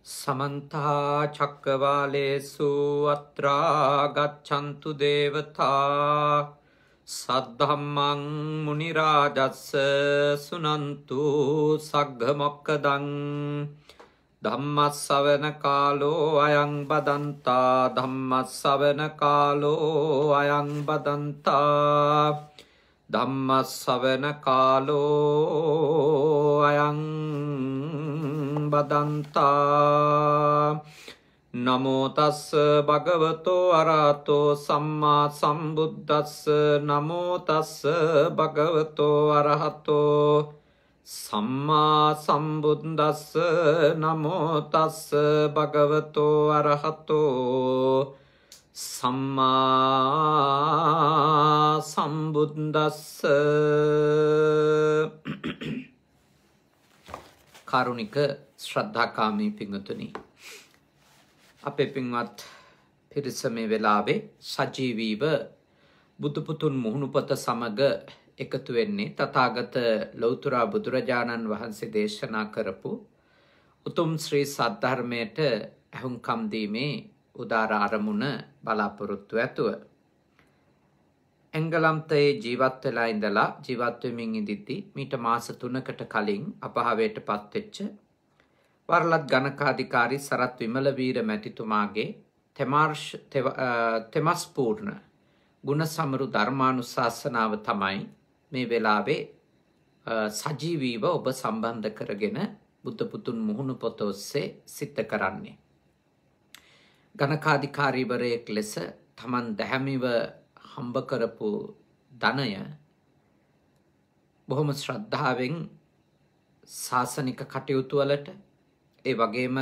समन्ता चक्रवालेषु अत्रा गच्छन्तु देवता सद्धम्मं मुनिराजस्य सुनन्तु सग्गमोक्कदं धम्मस्सवන कालो अयं बदन्ता धम्मस्सवන कालो अयं बदन्ता ධම්මස්සවන කාලෝ අයං බදන්තා නමෝ තස්ස භගවතෝ අරහතෝ සම්මා සම්බුද්දස්ස නමෝ තස්ස භගවතෝ අරහතෝ සම්මා සම්බුද්දස්ස නමෝ තස්ස භගවතෝ අරහතෝ සම්මා සම්බුද්දස්ස. කාරුණික ශ්‍රද්ධාකාමී පින්වතුනි, අපේ පින්වත් පිරිස මේ වෙලාවේ සජීවීව බුදුපුතුන් මුහුණුපත සමග එකතු වෙන්නේ තථාගත ලෞතර බුදුරජාණන් වහන්සේ දේශනා කරපු උතුම් ශ්‍රී සද්ධර්මයට ඇහුම්කම් දීමේ උදාර අරමුණ බලාපොරොත්තු ඇතුව එංගලන්තයේ ජීවත් වෙලා ඉඳලා ජීවත් වෙමින් ඉඳිද්දී මීට මාස 3කට කලින් අපහාවයට පත්වෙච්ච වරලත් ගණකාධිකාරී සරත් විමලවීර මැතිතුමාගේ තෙමස්පූර්ණ ගුණසමරු ධර්මානුශාසනාව තමයි මේ වෙලාවේ සජීවීව ඔබ සම්බන්ධ කරගෙන බුද්ධ පුතුන් මුහුණු පොත ඔස්සේ සිද්ධ කරන්නේ. ගණකාධිකාරීවරයෙක් ලෙස තමන් දැහැමිව හම්බ කරපු ධනය බොහොම ශ්‍රද්ධාවෙන් ශාසනික කටයුතු වලට, ඒ වගේම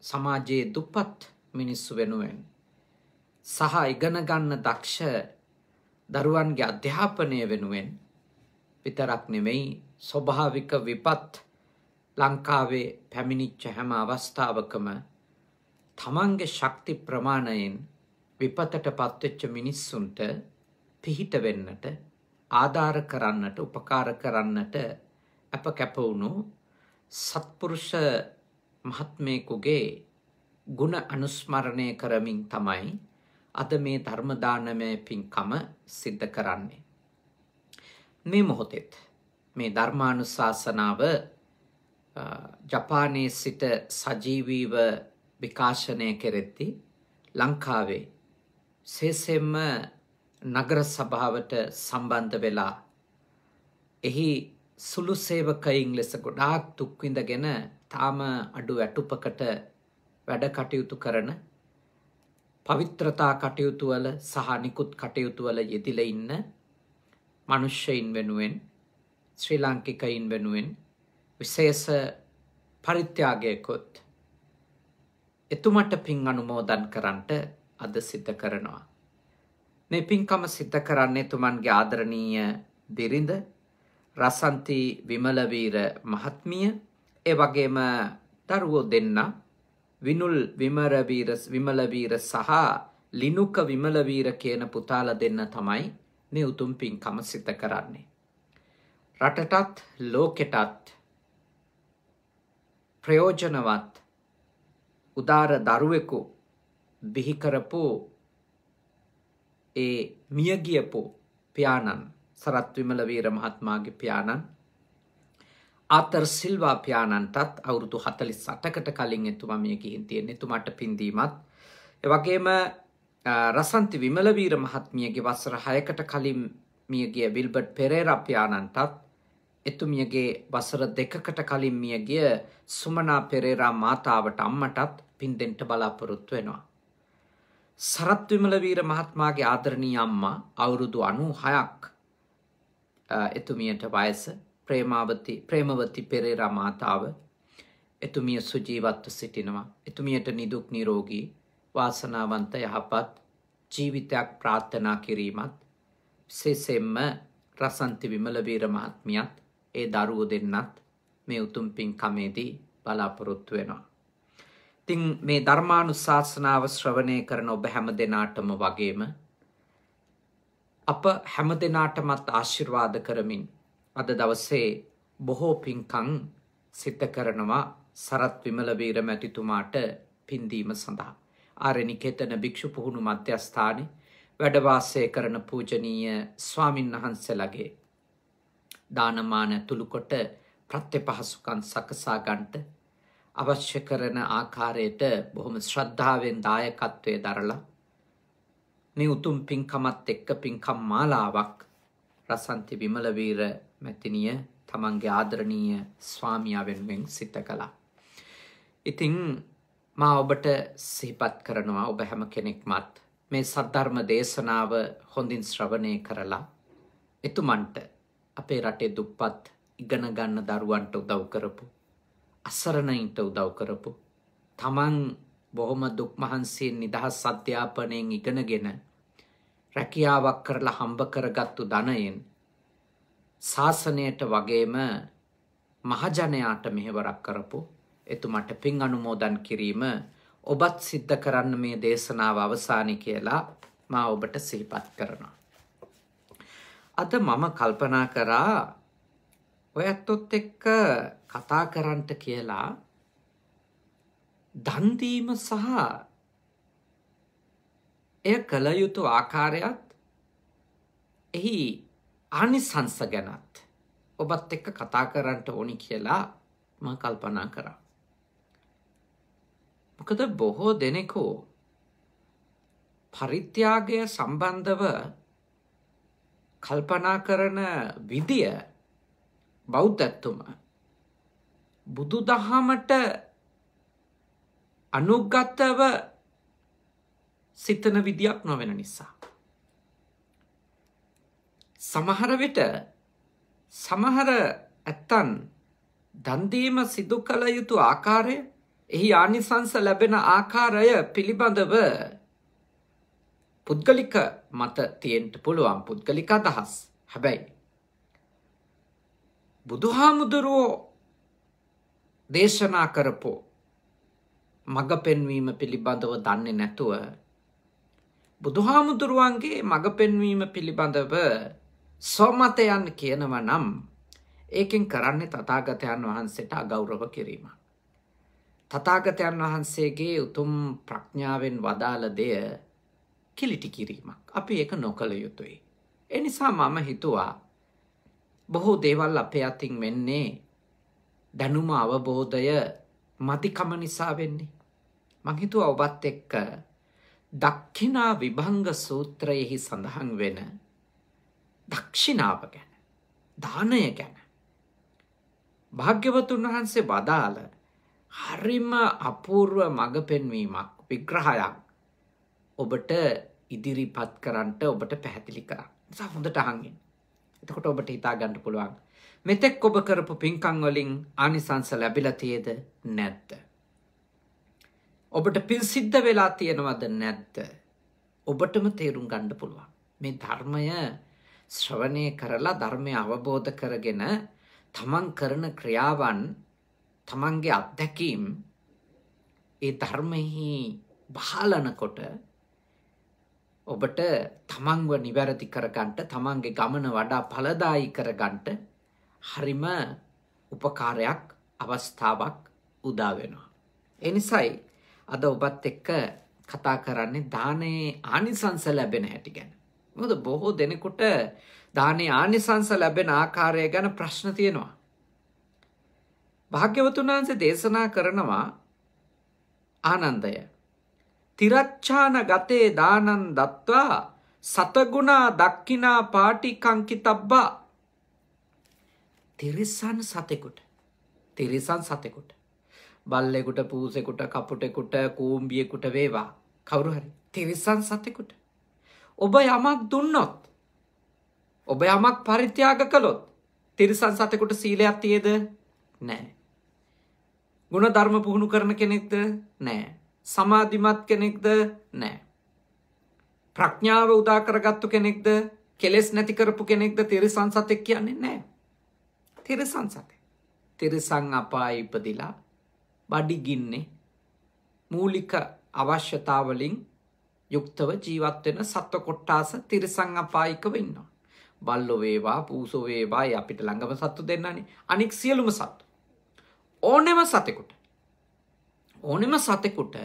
සමාජයේ දුප්පත් මිනිස්සු වෙනුවෙන් සහ ඉගෙන ගන්න දක්ෂ දරුවන්ගේ අධ්‍යාපනය වෙනුවෙන් විතරක් නෙමෙයි, ස්වභාවික විපත් ලංකාවේ පැමිණිච්ච හැම අවස්ථාවකම තමන්ගේ ශක්ති ප්‍රමාණයෙන් විපතට පත්වෙච්ච මිනිස්සුන්ට පිහිට වෙන්නට, ආධාර කරන්නට, උපකාර කරන්නට අප කැප වුණු සත්පුරුෂ මහත්මයෙකුගේ ගුණ අනුස්මරණය කරමින් තමයි අද මේ ධර්ම දානමය පින්කම සිද්ධ කරන්නේ. මේ මොහොතේත් මේ ධර්මානුශාසනාව ජපානයේ සිට සජීවීව විකාශනය කෙරෙද්දී ලංකාවේ සේසෙම නගර සභාවට සම්බන්ධ වෙලා එහි සුළු සේවකයින් ලෙස ගොඩාක් දුක් විඳගෙන තාම අඩු වැටුපකට වැඩ කටයුතු කරන, පවිත්‍රතා කටයුතු වල සහ නිකුත් කටයුතු වල යෙදිලා ඉන්න මිනිස්සුන් වෙනුවෙන්, ශ්‍රී ලාංකිකයින් වෙනුවෙන් විශේෂ පරිත්‍යාගයකොත් එතුමට පින් අනුමෝදන් කරන්නට අද සිද්ධ කරනවා. මේ පින්කම සිද්ධ කරන්නේ එතුමන්ගේ ආදරණීය බිරිඳ රසන්ති විමලවීර මහත්මිය, ඒ වගේම දරුවෝ දෙන්න විනුල් විමලවීර සහ ලිනුක විමලවීර කියන පුතාලා දෙන්න තමයි මේ උතුම් පින්කම සිද්ධ කරන්නේ. රටටත් ලෝකෙටත් ප්‍රයෝජනවත් උදාර දරුවෙකු බිහි කරපු ඒ මියගියපු පියාණන් සරත් විමලවීර මහත්මයාගේ පියාණන් ආතර් සිල්වා පියාණන්ටත් අවුරුදු 48කට කලින් එතුමා මිය ගිහින් තියෙන. එතුමාට පින්දීමත්, ඒ වගේම රසන්ති විමලවීර මහත්මියගේ වසර 6කට කලින් මියගිය විල්බර්ට් පෙරේරා පියාණන්ටත්, එතුමියගේ වසර 2කට කලින් මියගිය සුමනා පෙරේරා මාතාවට අම්මටත් පින් දෙන්න බලාපොරොත්තු වෙනවා. සරත් විමලවීර මහත්මයාගේ ආදරණීය අම්මා අවුරුදු 96ක් එතුමියට වයස. ප්‍රේමවති පෙරේරා මාතාව එතුමිය සුජීවත්ව සිටිනවා. එතුමියට නිදුක් නිරෝගී වාසනාවන්ත යහපත් ජීවිතයක් ප්‍රාර්ථනා කිරීමත්, විශේෂයෙන්ම රසන්ති විමලවීර මහත්මියත් ඒ දරුවෝ දෙන්නත් මේ උතුම් පින්කමේදී බලාපොරොත්තු වෙනවා. ඉතින් මේ ධර්මානුශාසනාව ශ්‍රවණය කරන ඔබ හැම දෙනාටම වගේම අප හැම දෙනාටමත් ආශිර්වාද කරමින් අද දවසේ බොහෝ පින්කම් සිද්ධ කරනවා සරත් විමලවීර මැතිතුමාට පින්දීම සඳහා ආරණිකේතන භික්ෂු පුහුණු මධ්‍යස්ථානයේ වැඩ වාසය කරන පූජනීය ස්වාමින් වහන්සේලාගේ දානමාන තුළු කොට ප්‍රත්‍යපහසුකම් සකසා ගන්නට අවශ්‍ය කරන ආකාරයට බොහොම ශ්‍රද්ධාවෙන් දායකත්වයේ දරලා මේ උතුම් පින්කමත් එක්ක පින්කම් මාලාවක් රසන්ති විමලවීර මැතිණිය තමන්ගේ ආදරණීය ස්වාමියා වෙනුවෙන් සිත කළා. ඉතින් මා ඔබට සිහිපත් කරනවා ඔබ හැම කෙනෙක්මත් මේ සද්ධර්ම දේශනාව හොඳින් ශ්‍රවණය කරලා එතුමන්ට අපේ රටේ දුප්පත් ඉගෙන ගන්න දරුවන්ට උදව් කරපු අසරණයින්ට උදව් කරපු තමන් බොහොම දුක් මහන්සියෙන් නිදහස් අධ්‍යාපනයෙන් ඉගෙනගෙන රැකියාවක් කරලා හම්බ කරගත්තු ධනයෙන් ශාසනයට වගේම මහජනයාට මෙහෙවරක් කරපු එතුමට පින් අනුමෝදන් කිරීම ඔබත් සිද්ධ කරන්න මේ දේශනාව අවසානයේ කියලා මා ඔබට සිහිපත් කරනවා. අද මම කල්පනා කරා ඔයත් එක්ක කතා කරන්නට කියලා දන් දීම සහ එය කළ යුතු ආකාරයත් එහි ආනිසංස ගැනත් ඔබත් එක්ක කතා කරන්නට ඕනි කියලා මම කල්පනා කරා. මොකද බොහෝ දෙනෙකු පරිත්‍යාගය සම්බන්ධව කල්පනා කරන විදිය බෞද්ධත්වම බුදුදහමට අනුගතව සිතන විදියක් නොවන නිසා. සමහර විට සමහර ඇත්තන් දන් දීම සිදු කළ යුතු ආකාරය එහි ආනිසංස ලැබෙන ආකාරය පිළිබඳව පුද්ගලික මත තියෙන්න පුළුවන් පුද්ගලික අදහස්. හැබැයි බුදුහාමුදුරුවෝ දේශනා කරපු මඟ පෙන්වීම පිළිබඳව දන්නේ නැතුව බුදුහාමුදුරුවන්ගේ මඟ පෙන්වීම පිළිබඳව සොමතයන් කියනවා නම් ඒකෙන් කරන්නේ තථාගතයන් වහන්සේට අගෞරව කිරීම. තථාගතයන් වහන්සේගේ උතුම් ප්‍රඥාවෙන් වදාළ දෙය කිලිටි කිරීමක්. අපි ඒක නොකළ යුතුයි. ඒ නිසා මම හිතුවා බොහෝ දේවල් අපේ අතින් වෙන්නේ දැනුම අවබෝධය මතිකම නිසා වෙන්නේ. මං හිතුවා ඔබත් එක්ක දක්ඛිනා විභංග සූත්‍රයෙහි සඳහන් වෙන දක්ෂිනාව ගැන දානය ගැන භාග්‍යවතුන් වහන්සේ වදාළ හරිම අපූර්ව මඟ පෙන්වීමක් විග්‍රහයක් ඔබට ඉදිරිපත් කරන්නට ඔබට පැහැදිලි කරා. නිසා හොඳට අහන්න. එතකොට ඔබට හිතා ගන්න පුළුවන් මෙතෙක් ඔබ කරපු පින්කම් වලින් ආනිසංස ලැබිලා තියෙද නැද්ද? ඔබට පින් සිද්ධ වෙලා තියෙනවද නැද්ද? ඔබටම තේරුම් ගන්න පුළුවන්. මේ ධර්මය ශ්‍රවණය කරලා ධර්මය අවබෝධ කරගෙන තමන් කරන ක්‍රියාවන් තමන්ගේ අත්දැකීම් ඒ ධර්මෙහි බහලනකොට ඔබට තමන්ව නිවැරදි කරගන්නට තමන්ගේ ගමන වඩා ඵලදායී කරගන්නට හරිම උපකාරයක් අවස්ථාවක් උදා වෙනවා. ඒ නිසායි අද ඔබත් එක්ක කතා කරන්නේ දානේ ආනිසංස ලැබෙන හැටි ගැන. මොකද බොහෝ දෙනෙකුට දානේ ආනිසංස ලැබෙන ආකාරය ගැන ප්‍රශ්න තියෙනවා. භාග්‍යවතුන් වහන්සේ දේශනා කරනවා ආනන්දය තිරච්ඡාන ගතේ දානං දත්වා සතගුණා දක්ඛිනා පාටිකංකිතබ්බා. තිරිසන් සතෙකුට බල්ලෙකුට පූසෙකුට කපුටෙකුට කූඹියෙකුට වේවා කවුරු හරි තිරිසන් සතෙකුට ඔබ යමක් දුන්නොත් ඔබ යමක් පරිත්‍යාග කළොත් තිරිසන් සතෙකුට සීලයක් තියේද? නැහැ. ගුණ ධර්ම පුහුණු කරන කෙනෙක්ද? නැහැ. සමාධිමත් කෙනෙක්ද? නැහැ. ප්‍රඥාව උදා කරගත්තු කෙනෙක්ද? කෙලෙස් නැති කරපු කෙනෙක්ද තිරිසන් සතෙක් කියන්නේ? නැහැ. තිරිසන් සතෙක්. තිරිසන් අපායේ ඉපදිලා බඩගින්නේ මූලික අවශ්‍යතාවලින් යුක්තව ජීවත් වෙන සත්ව කොට්ටාස තිරිසන් අපායිකව ඉන්නවා. බල්ලෝ වේවා පූසෝ වේවා අපිට ළඟම සත්තු දෙන්නනේ. අනික් සියලුම සත්තු ඕනෙම සතෙකුට ඕනෙම සතෙකුට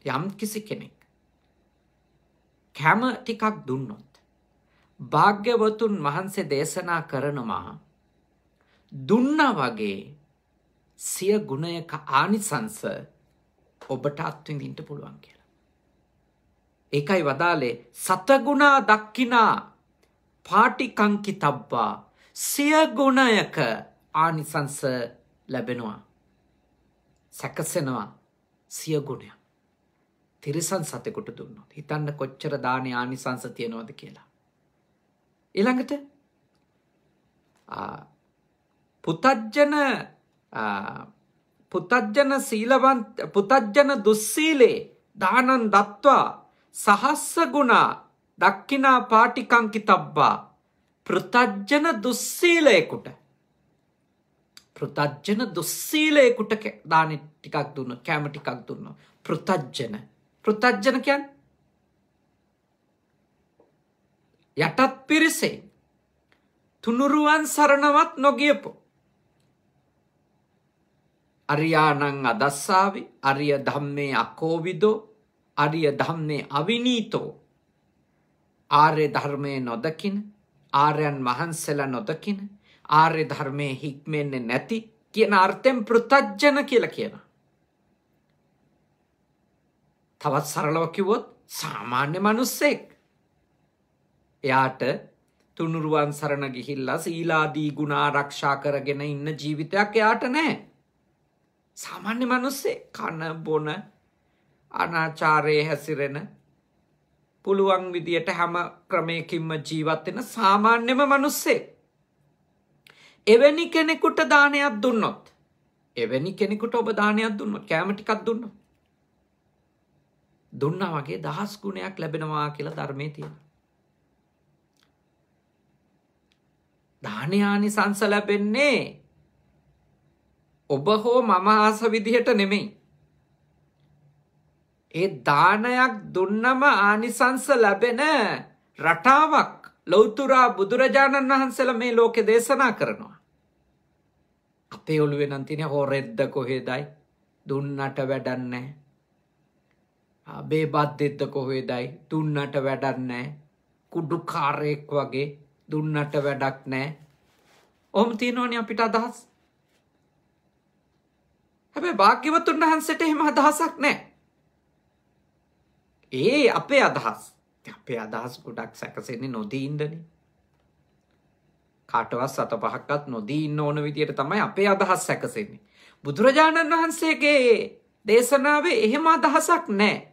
යම් කිසි කෙනෙක් කැම ටිකක් දුන්නොත් භාග්‍යවතුන් වහන්සේ දේශනා කරනවා දුන්නා වගේ සිය ගුණයක ආනිසංස ඔබට අත්විඳින්න පුළුවන් කියලා. ඒකයි වදාලේ සතගුණා දක්ඛිනා පාටිකංකිතබ්බා සිය ගුණයක ආනිසංස ලැබෙනවා. සැකසෙනවා සිය ගුණය. තිරිසන් සතෙකුට දුන්නොත් හිතන්න කොච්චර දානේ ආනිසංස තියෙනවද කියලා. ඊළඟට පුතජ්ජන සීලවන්ත පුතජ්ජන දුස්සීලේ දානං දත්වා සහස්ස ගුණා දක්ඛිනා පාටිකංකිතබ්බා පෘතජ්ජන දුස්සීලේකුට දානෙ ටිකක් දුන්නොත් කැම ටිකක් දුන්නොත් පෘතජ්ජන කියන්නේ යටත් පිරිසේ තුනුරුවන් සරණවත් නොගියපො අරියානං අදස්සාවි අරිය ධම්මේ අකෝවිදෝ අරිය ධම්මේ අවිනීතෝ ආර්ය ධර්මයේ නොදකින ආර්යයන් වහන්සේලා නොදකින ආර්ය ධර්මයේ හික්මෙන්නේ නැති කියන අර්ථයෙන් පෘතජ්ජන කියලා කියනවා. තවත් සරලව කිව්වොත් සාමාන්‍ය මිනිස්සෙක්. එයාට තුනුරුවන් සරණ ගිහිල්ලා සීලාදී ගුණ ආරක්ෂා කරගෙන ඉන්න ජීවිතයක් එයාට නැහැ. සාමාන්‍ය මිනිස්සෙක් කන බොන අනාචාරයේ හැසිරෙන පුළුවන් විදියට හැම ක්‍රමයකින්ම ජීවත් වෙන සාමාන්‍යම මිනිස්සෙක්. එවැනි කෙනෙකුට දානයක් දුන්නොත් ඔබ දානයක් දුන්නොත් කැම ටිකක් දුන්නොත් දුන්නා වගේ 1000 ගුණයක් ලැබෙනවා කියලා ධර්මයේ තියෙනවා. දානයානිසංස ලැබෙන්නේ ඔබ හෝ මම ආස විදිහට නෙමෙයි. ඒ දානයක් දුන්නම ආනිසංස ලැබෙන රටාවක් ලෞතුරා බුදුරජාණන් වහන්සේලා මේ ලෝකේ දේශනා කරනවා. අපේ ඔළුවේ නම් තියෙන හොරෙද්ද කොහෙදයි දුන්නට වැඩක් නැහැ. බේබද්දෙද්ද කොහෙදයි දුන්නට වැඩක් නැහැ. කුඩුකාරයෙක් වගේ දුන්නට වැඩක් නැහැ. ඔහොම තියෙනවනේ අපිට අදහස්. හැබැයි භාග්‍යවතුන් වහන්සේට එහෙම අදහසක් නැහැ. අපේ අදහස් ගොඩක් සැකසෙන්නේ නොදී ඉන්නනේ. කාටවත් සත පහක්වත් නොදී ඉන්න ඕන විදියට තමයි අපේ අදහස් සැකසෙන්නේ. බුදුරජාණන් වහන්සේගේ දේශනාවේ එහෙම අදහසක් නැහැ.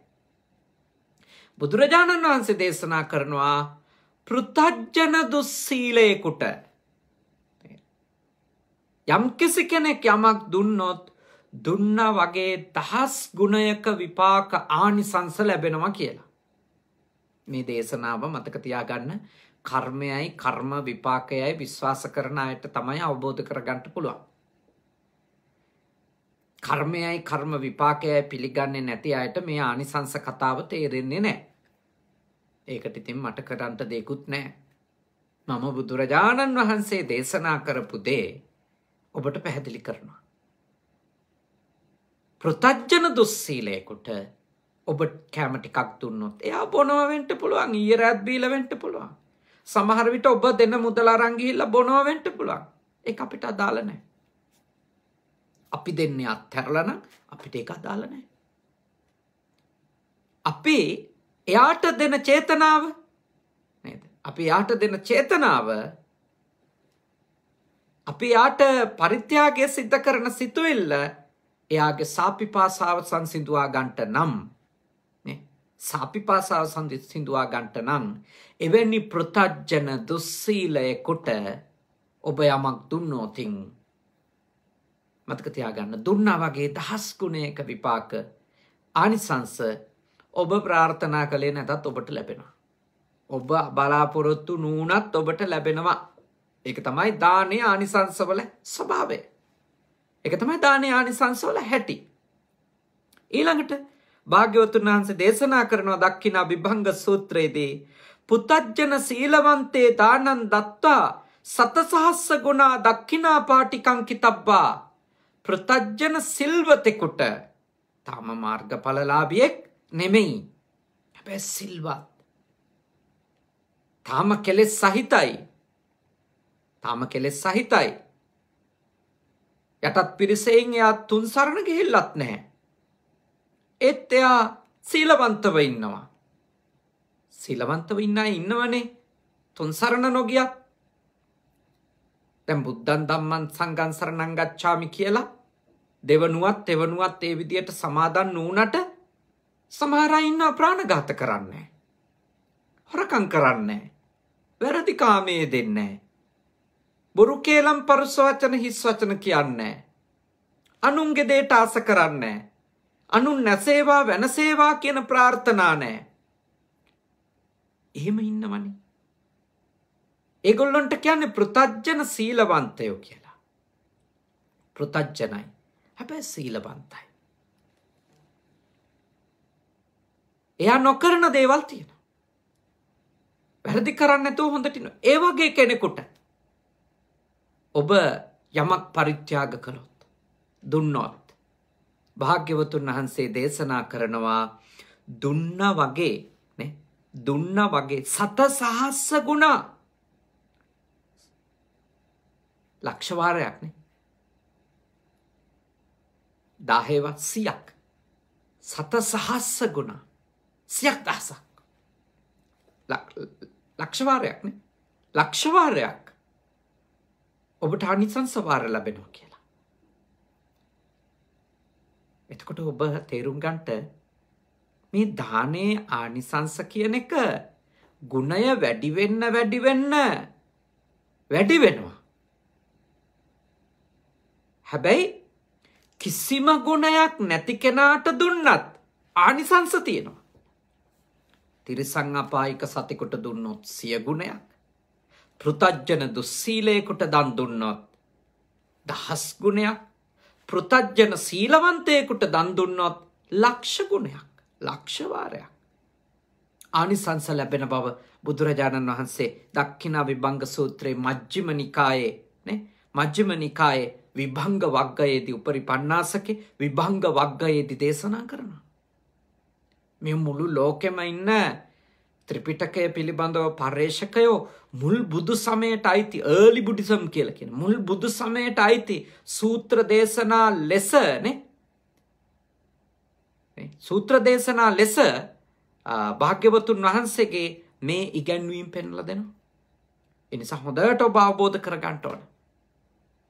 බුදුරජාණන් වහන්සේ දේශනා කරනවා පෘතජ්ජන දුස්සීලේකුට යම්කිසි කෙනෙක් යමක් දුන්නොත් දුන්නා වගේ 1000 ගුණයක විපාක ආනිසංස ලැබෙනවා කියලා. මේ දේශනාව මතක තියාගන්න. කර්මයයි කර්ම විපාකයයි විශ්වාස කරන අයට තමයි අවබෝධ කරගන්න පුළුවන්. කර්මයයි කර්ම විපාකයයි පිළිගන්නේ නැති අයට මේ ආනිසංස කතාව තේරෙන්නේ නැහැ. ඒකට ඉතින් මට කරන්න දෙයක්වත් නැහැ. මම බුදුරජාණන් වහන්සේ දේශනා කරපු දේ ඔබට පැහැදිලි කරනවා. පෘතජ්ජන දුස්සීලේකට ඔබ කැම ටිකක් දුන්නොත් එයා බොනවා වෙන්න පුළුවන්. ඊයේ රාත් බීලා වෙන්න පුළුවන්. සමහර විට ඔබ දෙන මුදල අරන් ගිහිල්ලා බොනවා වෙන්න පුළුවන්. ඒක අපිට අදාළ නැහැ. අපි දෙන්නේ අත්හැරලා නම් අපිට ඒක අදාළ නැහැ. අපි එයාට දෙන චේතනාව නේද? අපි එයාට දෙන චේතනාව අපි එයාට පරිත්‍යාගය සිද්ධ කරන සිතුවිල්ල එයාගේ සාපිපාසාව සංසිඳුවා ගන්නට නම් සාපිපාසාව සංසිඳුවා ගන්නට නම් එවැනි පෘතජ්ජන දුස්සීලයකට ඔබ යමක් දුන්නොතින් මතක තියාගන්න දුන්නා වගේ 1000 ගුණයක විපාක ආනිසංස ඔබ ප්‍රාර්ථනා කළේ නැතත් ඔබට ලැබෙනවා. ඔබ බලාපොරොත්තු නුනත් ඔබට ලැබෙනවා. ඒක තමයි දානේ ආනිසංසවල ස්වභාවය. ඒක තමයි දානේ ආනිසංසවල හැටි. ඊළඟට භාග්‍යවතුන් වහන්සේ දේශනා කරනවා දක්ඛිනා විභංග සූත්‍රයේදී පුතජ්ජන සීලවන්තේ දානං දත්වා සතසහස්ස ගුණා දක්ඛිනා පාටිකංකිතබ්බා පෘතජ්ජන සිල්වතෙකුට තාම මාර්ගඵලලාභියෙක් නෙමෙයි. හැබැයි සිල්වත්. තාම කෙලෙස් සහිතයි. යටත් පිරිසෙන් එයා තුන් සරණ ගිහිල්ලත් නැහැ. ඒත් එයා සීලවන්තව ඉන්නවා. සීලවන්තව ඉන්න අය ඉන්නවනේ තුන් සරණ නොගියත්. දැන් බුද්ධං ධම්මං සංඝං සරණං ගච්ඡාමි කියලා දෙවනුවත් එවනුවත් ඒ විදියට සමාදන් නුනට සමහර අය ඉන්නවා ප්‍රාණඝාත කරන්නේ. හොරකම් කරන්නේ. වැරදි කාමයේ දෙන්නේ. බොරු කේලම් පරුස වචන හිස් වචන කියන්නේ. අනුන්ගේ දේට ආස කරන්නේ. අනුන් නැසේවා වෙනසේවා කියන ප්‍රාර්ථනා නැහැ. එහෙම ඉන්නවනේ. ඒගොල්ලන්ට කියන්නේ පෘතජ්ජන සීලවන්තයෝ කියලා. පෘතජ්ජනයි. හැබැයි සීලවන්තයි. එයා නොකරන දේවල් තියෙනවා. වැරදි කරන්නේ නැතුව හොඳට ඉන්න. ඒ වගේ කෙනෙකුට ඔබ යමක් පරිත්‍යාග කළොත් දුන්නොත් භාග්‍යවතුන් වහන්සේ දේශනා කරනවා දුන්න වගේ නේ දුන්න වගේ 7,000 ගුණ ලක්ෂ වාරයක් නේ 10ව 100ක් 7,000 ගුණ 100,000ක් ලක්ෂ වාරයක් නේ ලක්ෂ වාරයක් ඔබට ආනිසංස වාර ලැබෙනවා කියලා. එතකොට ඔබ තේරුම් ගන්නට මේ දානේ ආනිසංස කියන එක ගුණය වැඩි වෙනවා. හැබැයි කිසිම ගුණයක් නැති කෙනාට දුන්නත් ආනිසංස තියෙනවා. තිරිසං අපායික සතෙකුට දුන්නොත් 100 ගුණයක්. පෘතජ්ජන දුස්සීලයකට දන් දුන්නොත් 1000 ගුණයක්. පෘතජ්ජන සීලවන්තයෙකුට දන් දුන්නොත් ලක්ෂ ගුණයක්. ලක්ෂ වාරයක්. ආනිසංස ලැබෙන බව බුදුරජාණන් වහන්සේ දක්ඛිනා විභංග සූත්‍රයේ මජ්ක්‍ධිම නිකායේ විභංග වග්ගයේදී උපරිපන්නාසකේ විභංග වග්ගයේදී දේශනා කරනවා. මේ මුළු ලෝකෙම ඉන්න ත්‍රිපිටකය පිළිබඳව පර්යේෂකයෝ මුල් බුදු සමයට අයිති early Buddhism කියලා කියන මුල් බුදු සමයට අයිති සූත්‍ර දේශනා ලෙස භාග්‍යවතුන් වහන්සේගේ මේ ඉගැන්වීම් පෙන්වලා දෙනවා. ඒ නිසා හොඳට ඔබ අවබෝධ කරගන්න ඕන.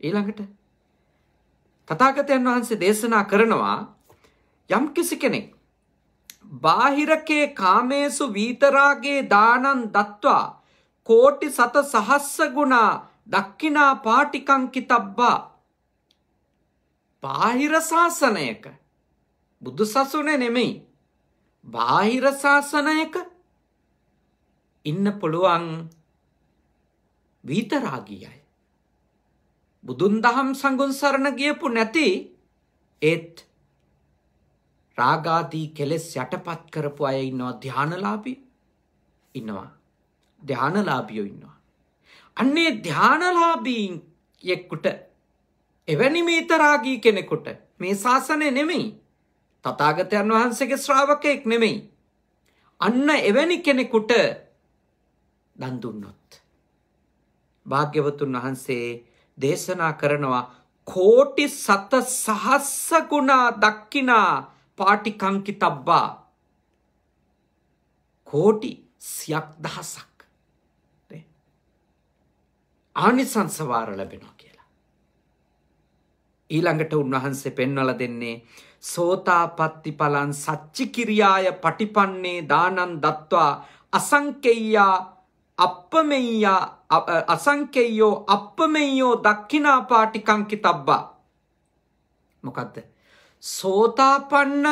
ඊළඟට තථාගතයන් වහන්සේ දේශනා කරනවා යම් කිසි කෙනෙක් බාහිරකේ කාමේසු වීතරාගේ දානං දත්වා කෝටි 7,000 ගුණා දක්ඛිනා පාටිකං කිතබ්බා. බාහිර ශාසනයක බුදු සසුනේ නෙමෙයි බාහිර ශාසනයක ඉන්න පුළුවන් වීතරාගී අය. බුදුන් දහම් සංඝුන් සරණ ගියපු නැති ඒත් රාගාදී කෙලෙස් යටපත් කරපු අය ඉන්නවා. ධානලාභියෝ ඉන්නවා. අන්නේ ධානලාභීයෙකුට එවැනි මීතරාගී කෙනෙකුට මේ ශාසනය නෙමෙයි තථාගතයන් වහන්සේගේ ශ්‍රාවකෙක් නෙමෙයි. අන්න එවැනි කෙනෙකුට දන් දුන්නොත් භාග්‍යවතුන් වහන්සේ දේශනා කරනවා කෝටි 7,000 ගුණා දක්ඛිනා පාටිකං කිතබ්බා. කෝටි 100,000ක් ආනිසංස වාර ලැබෙනවා කියලා. ඊළඟට උන්වහන්සේ පෙන්වලා දෙන්නේ සෝතාපට්ටි ඵලං සච්චිකිරියාය පටිපන්නේ දානං දත්වා අසංකේයෝ අප්පමෙය්‍යෝ දක්ඛිනා පාටිකං කිතබ්බා. මොකද්ද? සෝතාපන්න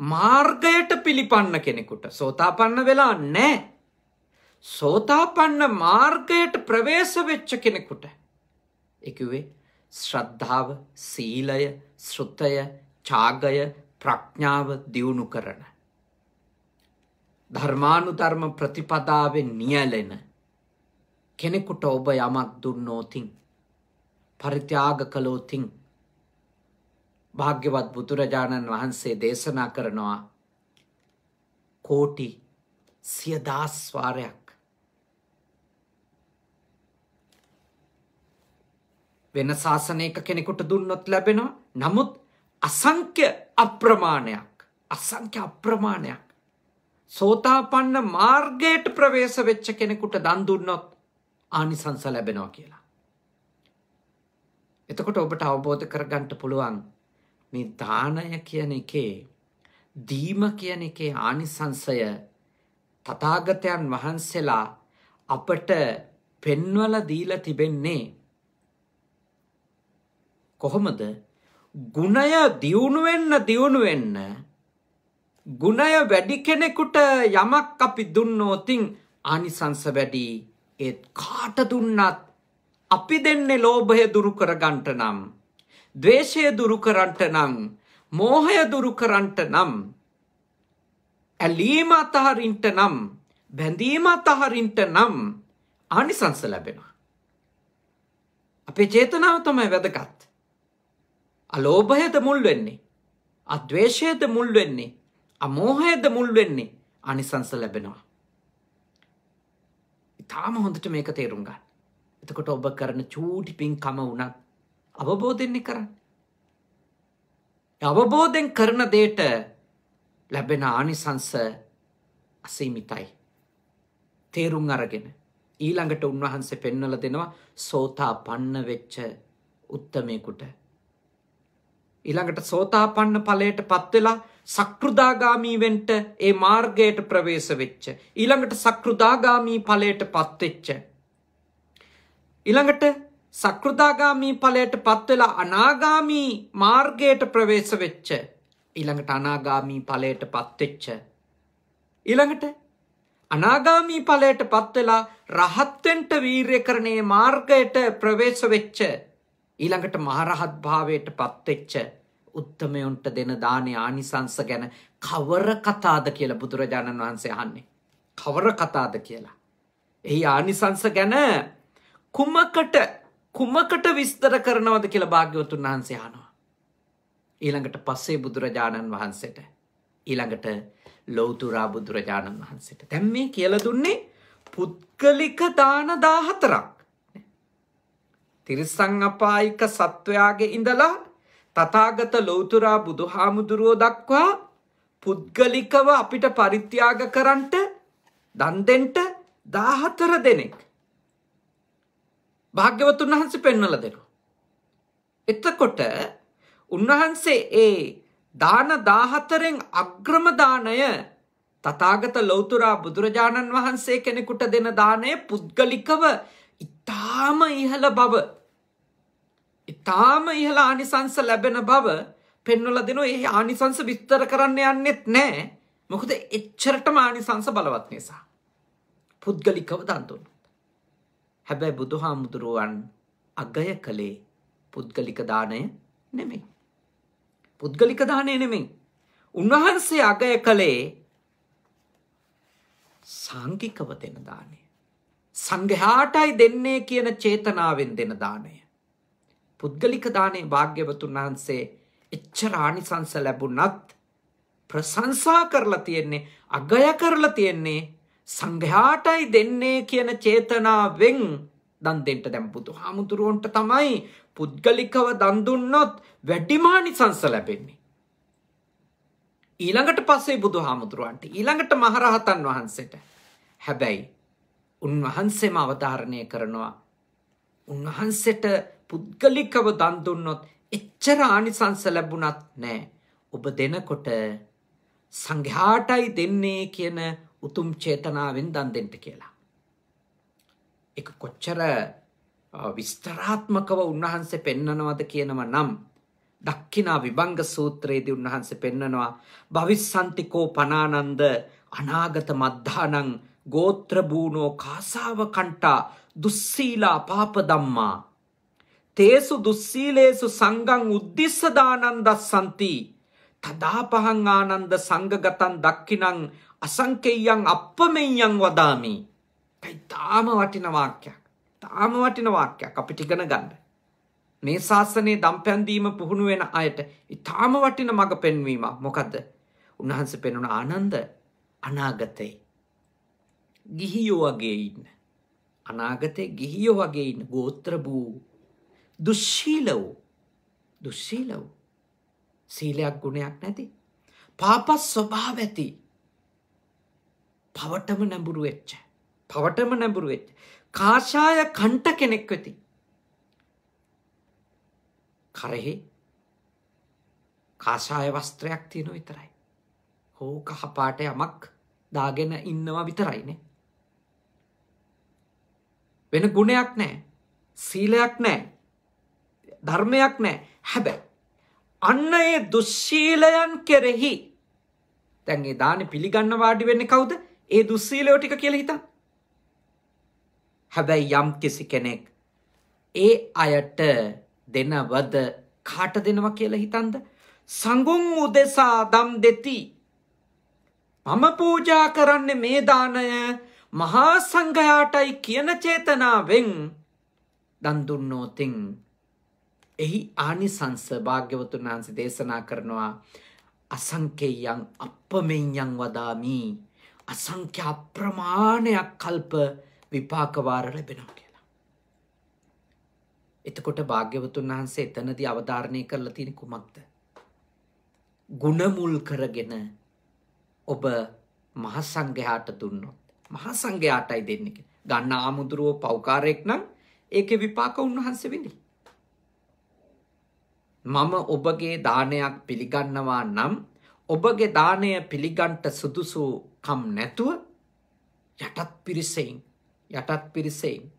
මාර්ගයට පිළිපන්න කෙනෙකුට සෝතාපන්න වෙලා නැහැ. සෝතාපන්න මාර්ගයට ප්‍රවේශ වෙච්ච කෙනෙකුට ඒ කිව්වේ ශ්‍රද්ධාව, සීලය, ශ්‍රුතය, ඡාගය, ප්‍රඥාව දියුණු කරන ධර්මානුධර්ම ප්‍රතිපදාවෙන් නියැලෙන කෙනෙකුට ඔබ යමක් දුන්නෝතින් පරිත්‍යාග කළෝතින් භාග්‍යවත් බුදුරජාණන් වහන්සේ දේශනා කරනවා කෝටි 100,000 වාරයක් වෙන ශාසනයක කෙනෙකුට දුන්නොත් ලැබෙනවා. නමුත් අසංඛ්‍ය අප්‍රමාණයක් සෝතාපන්න මාර්ගයට ප්‍රවේශ වෙච්ච කෙනෙකුට දන් දුන්නොත් ආනිසංස ලැබෙනවා කියලා. එතකොට ඔබට අවබෝධ කරගන්න පුළුවන් මේ දානය කියන එකේ දීම කියන එකේ ආනිසංසය තථාගතයන් වහන්සේලා අපට පෙන්වලා දීලා තිබෙන්නේ කොහොමද? ගුණය දියුණු වෙන්න ගුණය වැඩි කෙනෙකුට යමක් අපි දුන්නොතින් ආනිසංස වැඩි. ඒත් කාට දුන්නත් අපි දෙන්නේ ලෝභය දුරු කරගන්නට නම්, ද්වේෂය දුරු කරන්නට නම්, මෝහය දුරු කරන්නට නම්, ඇලීම අතහරින්නට නම්, බැඳීම අතහරින්නට නම් ආනිසංස ලැබෙනවා. අපේ චේතනාව තමයි වැදගත්. අලෝභයද මුල් වෙන්නේ, අද්වේෂයද මුල් වෙන්නේ, අමෝහයද මුල් වෙන්නේ, ආනිසංස ලැබෙනවා. ඊටාම හොඳට මේක තේරුම් ගන්න. එතකොට ඔබ කරන චූටි පින්කම වුණත් අවබෝධයෙන් කරන්න. අවබෝධයෙන් කරන දෙයට ලැබෙන ආනිසංස අසීමිතයි. තේරුම් අරගෙන ඊළඟට උන්වහන්සේ පෙන්වලා දෙනවා සෝතාපන්න වෙච්ච උත්තමයෙකුට. ඊළඟට සෝතාපන්න ඵලයට පත් වෙලා සක්‍රුදාගාමී වෙන්න ඒ මාර්ගයට ප්‍රවේශ වෙච්ච, ඊළඟට සක්‍රුදාගාමී ඵලයට පත් වෙච්ච, ඊළඟට සක්‍රුදාගාමී ඵලයට පත් වෙලා අනාගාමී මාර්ගයට ප්‍රවේශ වෙච්ච, ඊළඟට අනාගාමී ඵලයට පත් වෙච්ච, ඊළඟට අනාගාමී ඵලයට පත් වෙලා රහත් වෙන්න වීරිය කරනේ මාර්ගයට ප්‍රවේශ වෙච්ච, ඊළඟට මහරහත් භාවයට පත් වෙච්ච උත්තමයන්ට දෙන දානේ ආනිසංස ගැන කවර කතාද කියලා බුදුරජාණන් වහන්සේ අහන්නේ. කවර කතාද කියලා. එහි ආනිසංස ගැන කුමකට විස්තර කරනවද කියලා භාග්‍යවතුන් වහන්සේ අහනවා. ඊළඟට පස්සේ බුදුරජාණන් වහන්සේට, ඊළඟට ලෞතුරා බුදුරජාණන් වහන්සේට. දැන් මේ කියලා දුන්නේ පුද්ගලික දාන 14ක්. තිරිසං අපායික සත්වයාගේ ඉඳලා තථාගත ලෞතුරා බුදුහාමුදුරුවෝ දක්වා පුද්ගලිකව අපිට පරිත්‍යාග කරන්නට දන් දෙන්න 14 දෙනෙක් භාග්‍යවතුන් වහන්සේ පෙන්වලා දෙනවා. එතකොට උන්වහන්සේ ඒ දාන 14න් අග්‍රම දාණය තථාගත ලෞතුරා බුදුරජාණන් වහන්සේ කෙනෙකුට දෙන දාණය පුද්ගලිකව ඊටාම ඉහළ බව, ඊටාම ඉහළ ආනිසංස ලැබෙන බව පෙන්වලා දෙනවා. ඒ ආනිසංස විස්තර කරන්න යන්නෙත් නැහැ. මොකද එච්චරටම ආනිසංස බලවත් නිසා. පුද්ගලිකව දන් දුන්නොත්. හැබැයි බුදුහාමුදුරුවන් අගය කළේ පුද්ගලික දාණය නෙමෙයි. පුද්ගලික දාණය නෙමෙයි. උන්වහන්සේ අගය කළේ සාංගිකව දෙන දාණය. සංඝයාටයි දෙන්නේ කියන චේතනාවෙන් දෙන දාණය. පුද්ගලික දානේ භාග්‍යවතුන් වහන්සේ එච්චර ආනිසංස ලැබුණත් ප්‍රශංසා කරලා තියෙන්නේ, අගය කරලා තියෙන්නේ සංඝයාටයි දෙන්නේ කියන චේතනාවෙන් දන් දෙන්න. දැන් බුදුහාමුදුරුවන්ට තමයි පුද්ගලිකව දන් දුන්නොත් වැඩිම ආනිසංස ලැබෙන්නේ. ඊළඟට පස්සේ බුදුහාමුදුරුවන්ට, ඊළඟට මහරහතන් වහන්සේට. හැබැයි උන්වහන්සේම අවධාරණය කරනවා උන්වහන්සේට පුද්ගලිකව දන් දුන්නොත් එච්චර ආනිසංස ලැබුණත් නෑ, ඔබ දෙනකොට සංඝයාටයි දෙන්නේ කියන උතුම් චේතනාවෙන් දන් දෙන්න කියලා. ඒක කොච්චර විස්තරාත්මකව උන්වහන්සේ පෙන්නනවද කියනව නම් දක්ඛිනා විභංග සූත්‍රයේදී උන්වහන්සේ පෙන්නනවා භවිස්සන්තිකෝ පනානන්ද අනාගත මද්ධානං ගෝත්‍ර භූනෝ කාසාව කණ්ඨා දුස්සීලා පාප ධම්මා තේසු දුස්සීලේසු සංඝං උද්දිස්ස දානං දස්සන්ති තදාපහං ආනන්ද සංඝගතං දක්ඛිනං අසංකේයං අප්පමෙය්‍යං වදාමි. තාම වටින වාක්‍යයක්. තාම වටින වාක්‍යයක් අපිට ඉගෙන ගන්න. මේ ශාසනයේ දම්පැන්දීම පුහුණු වෙන අයට ඊටාම වටින මඟ පෙන්වීම. මොකද්ද? උන්වහන්සේ පෙන්වන ආනන්ද අනාගතේ ගිහියෝ වගේ ඉන්න. අනාගතේ ගිහියෝ වගේ ඉන්න. ගෝත්‍ර භූ දුස්සීලව සීලයක් ගුණයක් නැති පාප ස්වභාව ඇති පවටම නැඹුරු වෙච්ච කාෂාය කණ්ට කෙනෙක් වෙති. කරෙහි කාෂාය වස්ත්‍රයක් තියෙන විතරයි. හෝ කහ පාට යමක් දාගෙන ඉන්නවා විතරයිනේ. වෙන ගුණයක් නැහැ. සීලයක් නැහැ. ධර්මයක් නැහැ. හැබැයි අන්න ඒ දුස්සීලයන් කෙරෙහි දැන් ඒ දානේ පිළිගන්න වාඩි වෙන්නේ කවුද? ඒ දුස්සීලයෝ ටික කියලා හිතන්න. හැබැයි යම් කිසි කෙනෙක් ඒ අයට දෙනවද කාට දෙනවා කියලා හිතන්ද? සංඝුන් උදෙසා දම් දෙති. මම පූජා කරන්නේ මේ දානය මහා සංඝයාටයි කියන චේතනාවෙන් දන් දුන්නොතින් එහි ආනිසංස භාග්‍යවතුන් වහන්සේ දේශනා කරනවා අසංකේයං අප්පමෙඤ්ඤං වදාමි. අසංඛ්‍ය අප්‍රමාණයක් කල්ප විපාක වාර ලැබෙනවා කියලා. එතකොට භාග්‍යවතුන් වහන්සේ එතනදී අවධාරණය කරලා තියෙන කුමක්ද? ගුණ මුල් කරගෙන ඔබ මහා සංඝයාට දුන්නොත් මහා සංඝයාටයි දෙන්නේ. ගන්න ආමුදුරෝ පෞකාරයක් නම් ඒකේ විපාක උන්වහන්සේ විඳි. මම ඔබගේ දානයක් පිළිගන්නවා නම් ඔබගේ දානය පිළිගන්ට සුදුසු කම් නැතුව යටත් පිරිසෙන්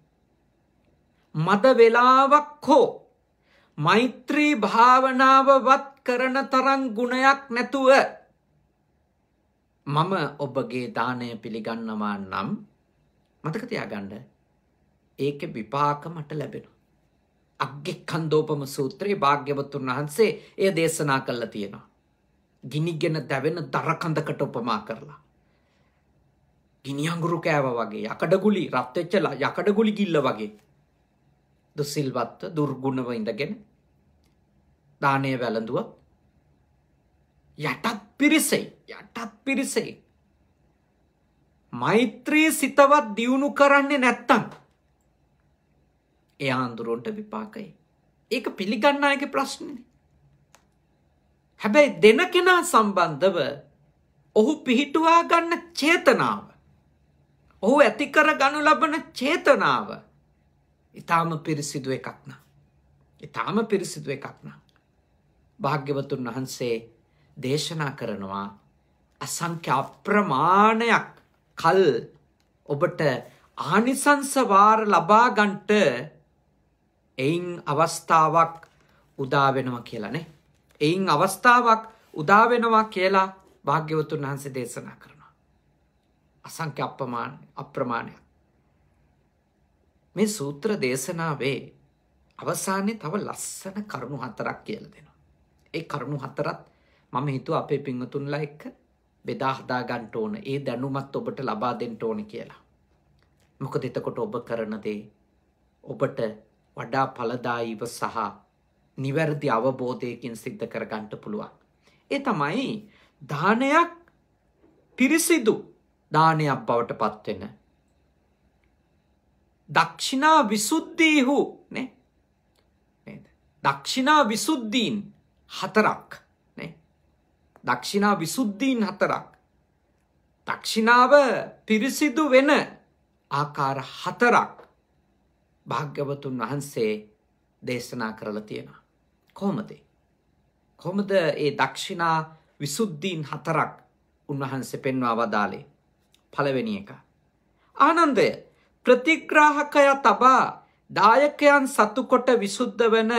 මද වෙලාවක් හෝ මෛත්‍රී භාවනාවවත් කරන තරම් ගුණයක් නැතුව මම ඔබගේ දානය පිළිගන්නවා නම් මතක තියාගන්න ඒකේ විපාක මට ලැබෙනවා. අග්ගිකන්දෝපම සූත්‍රයේ භාග්‍යවතුන් වහන්සේ එය දේශනා කළා තියෙනවා. ගිනිගෙන දැවෙන දරකඳකට උපමා කරලා. ගිනි අඟුරු කෑවා වගේ යකඩගුලි රත් වෙච්චලා යකඩගුලි ගිල්ල වගේ දුසිල්වත් දුර්ගුණව ඉඳගෙන දානය වැළඳුවා. යටත් පිරිසේ මෛත්‍රී සිතවත් දියුණු කරන්නේ නැත්තම් ඒ ආන්දරොන්ට විපාකයි. ඒක පිළිගන්න අයගේ ප්‍රශ්නේ. හැබැයි දෙන කෙනා සම්බන්ධව ඔහු පිහිටුවා ගන්න චේතනාව, ඔහු ඇති කර ගනු ලබන චේතනාව ඊටාම පිරිසිදු එකක් නා. භාග්‍යවතුන් වහන්සේ දේශනා කරනවා අසංඛ්‍ය අප්‍රමාණයක් කල් ඔබට ආනිසංස වාර ලබා ගන්නට එයින් අවස්ථාවක් උදා වෙනවා කියලානේ. එයින් අවස්ථාවක් උදා වෙනවා කියලා භාග්‍යවතුන් වහන්සේ දේශනා කරනවා. අසංඛ්‍ය අප්‍රමාණයක්. මේ සූත්‍ර දේශනාවේ අවසානයේ තව ලස්සන කරුණු හතරක් කියලා දෙනවා. ඒ කරුණු හතරත් මම හිතුවා අපේ පින්වතුන්ලා එක්ක බෙදා හදා ගන්න ඕන. ඒ දැනුමත් ඔබට ලබා දෙන්න ඕන කියලා. මොකද එතකොට ඔබ කරන දේ ඔබට වඩා ඵලදායීව සහ නිවැරදි අවබෝධයකින් සිද්ධ කර ගන්නට පුළුවන්. ඒ තමයි දානයක් පිරිසිදු දානයක් බවට පත් වෙන දක්ෂිනා විසුද්ධීහු නේ. නේද? දක්ෂිනා විසුද්ධීන් හතරක් නේ. දක්ෂිනා විසුද්ධීන් හතරක්. දක්ෂිනාව පිරිසිදු වෙන ආකාර හතරක් භාග්‍යවතුන් වහන්සේ දේශනා කරලා තියෙනවා. කොහොමද ඒ දක්ෂිනා විසුද්ධීන් හතරක් උන්වහන්සේ පෙන්වා වදාළේ? පළවෙනි එක, ආනන්දය ප්‍රතිග්‍රාහකය තබා දායකයන් සතුකොට විසුද්ධ වන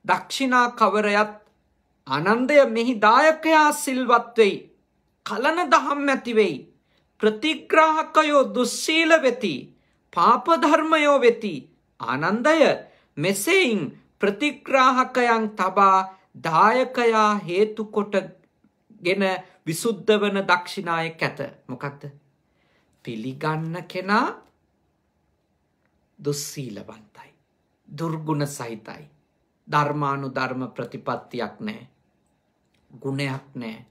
දක්ෂිනා කවරයත් ආනන්දය මෙහි දායකයා සිල්වත් වෙයි, කලන දහම් ඇති වෙයි, ප්‍රතිග්‍රාහකයෝ දුස්සීල වෙති, පාප ධර්මයෝ වෙති. ආනන්දය මෙසේයින් ප්‍රතිග්‍රාහකයන් තබා දායකයා හේතු කොටගෙන විසුද්ධ වන දක්ෂිනායක ඇත. මොකක්ද? පිළිගන්න කෙනා දුස්සීලවන්තයි, දුර්ගුණ සහිතයි, ධර්මානුධර්ම ප්‍රතිපත්තියක් නැහැ. ගුණයක් නැහැ.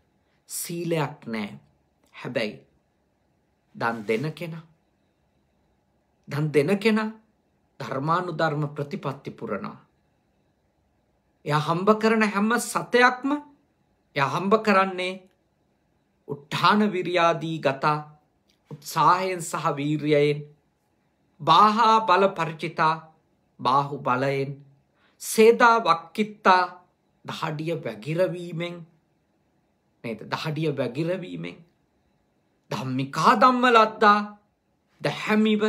සීලයක් නැහැ. හැබැයි දන් දෙන කෙනා ධර්මානුධර්ම ප්‍රතිපත්ති පුරනවා. එයා හම්බ කරන හැම සතයක්ම එයා හම්බ කරන්නේ උත්ථාන විරියාදී ගතා උත්සාහයෙන් සහ වීර්යයෙන් බාහා බල පරිචිතා බාහු බලයෙන් සේදා වක්කිත්තා දහඩිය වැගිරවීමෙන් නේද? දහඩිය වැගිරවීමෙන් ධම්මිකා ධම්ම ලද්දා දැහැමිව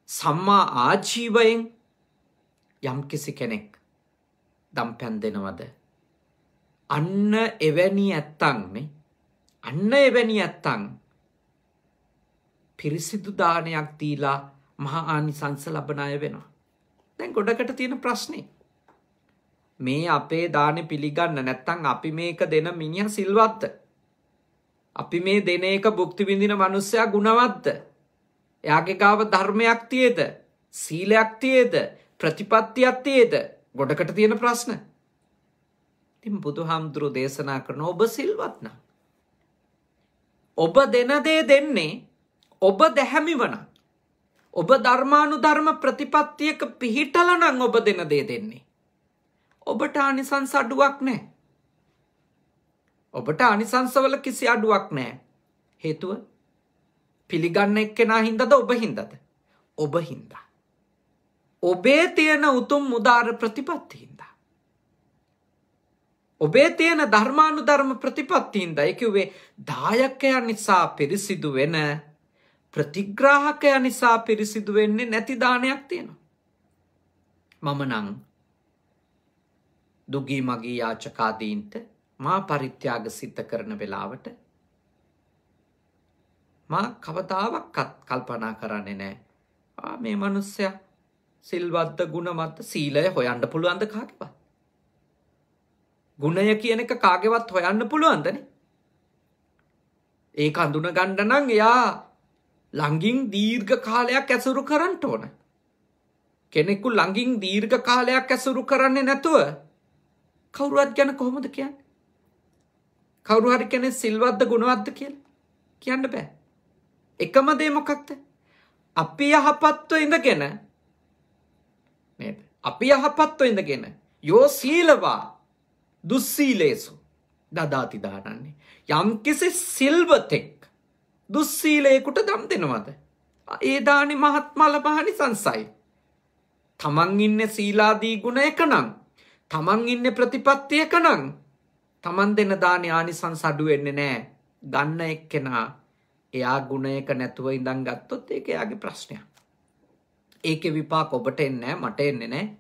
සම්මා ආජීවයෙන් යම් කිසි කෙනෙක් දම්පැන් දෙනවද? අන්න එවැනි ඇත්තන් පිරිසිදු දානයක් දීලා මහා ආනිසංස ලබන අය වෙනවා. දැන් ගොඩකට තියෙන ප්‍රශ්නේ මේ අපේ දානේ පිළිගන්න නැත්නම් අපි මේක දෙන මිනිහා සිල්වත්ද? අපි මේ දෙන එක භුක්ති විඳින මිනිස්සයා ගුණවත්ද? එයාගේ ගාව ධර්මයක් තියේද? සීලයක් තියේද? ප්‍රතිපත්තියක් තියේද? ගොඩකට තියෙන ප්‍රශ්න. ඉතින් බුදුහාමුදුරුවෝ දේශනා කරන ඔබ සිල්වත් නම් ඔබ දෙන දේ දෙන්නේ ඔබ දැහැමිව නම් ඔබ ධර්මානුධර්ම ප්‍රතිපත්තියක පිහිටලා නම් ඔබ දෙන දේ දෙන්නේ. ඔබට ආනිසංස අඩුවක් නැහැ. ඔබට ආනිසංසවල කිසි අඩුවක් නැහැ. හේතුව පිළිගන්න එක්කෙනා හින්දාද ඔබ හින්දාද? ඔබ හින්දා. ඔබේ තියෙන උතුම් උදාර ප්‍රතිපත්ති හින්දා. ඔබේ තියෙන ධර්මානුධර්ම ප්‍රතිපත්ති හින්දා. ඒ කිව්වේ දායකයන් නිසා පිරිසිදු වෙන ප්‍රතිග්‍රාහකයන් නිසා පිරිසිදු වෙන්නේ නැති දානයක් තියෙනවා. මම නම් දුගී මගී යාචකාදීන්ට මා පරිත්‍යාග සිද්ධ කරන වෙලාවට මා කවදාවත් කල්පනා කරන්නේ නැහැ. මේ මිනිස්සයා සිල්වත්ද ගුණවත්ද? සීලය හොයන්න පුළුවන්ද කාගේවත්? ගුණය කියන එක කාගේවත් හොයන්න පුළුවන්දනේ? ඒක අඳුන ගන්න නම් එයා ළඟින් දීර්ඝ කාලයක් ඇසුරු කරන්න ඕන. කෙනෙකු ළඟින් දීර්ඝ කාලයක් ඇසුරු කරන්නේ නැතුව කවුරුවත් ගැන කොහොමද කියන්නේ? කවුරු හරි කෙනෙක් සිල්වත්ද ගුණවත්ද කියලා කියන්න බෑ. එකම දේ මොකක්ද? අපි යහපත්ව ඉඳගෙන නේද? අපි යහපත්ව ඉඳගෙන යෝ සීලවා දුස්සීලේසු දදාති දානන්නේ. යම්කිසි සිල්වතෙක් දුස්සීලේකට දම් දෙනවද? ඒ දානි මහත්මල මහනිසංසයි. තමන් ඉන්නේ සීලාදී ගුණයක නම්, තමන් ඉන්නේ ප්‍රතිපත්තියක නම්, තමන් දෙන දානි ආනිසංස අඩු වෙන්නේ නැහැ. ගන්න එක්කෙනා එයා ගුණයක නැතුව ඉඳන් ගත්තොත් ඒක එයාගේ ප්‍රශ්නයක්. ඒකේ විපාක ඔබට එන්නේ නැහැ, මට එන්නේ නැහැ.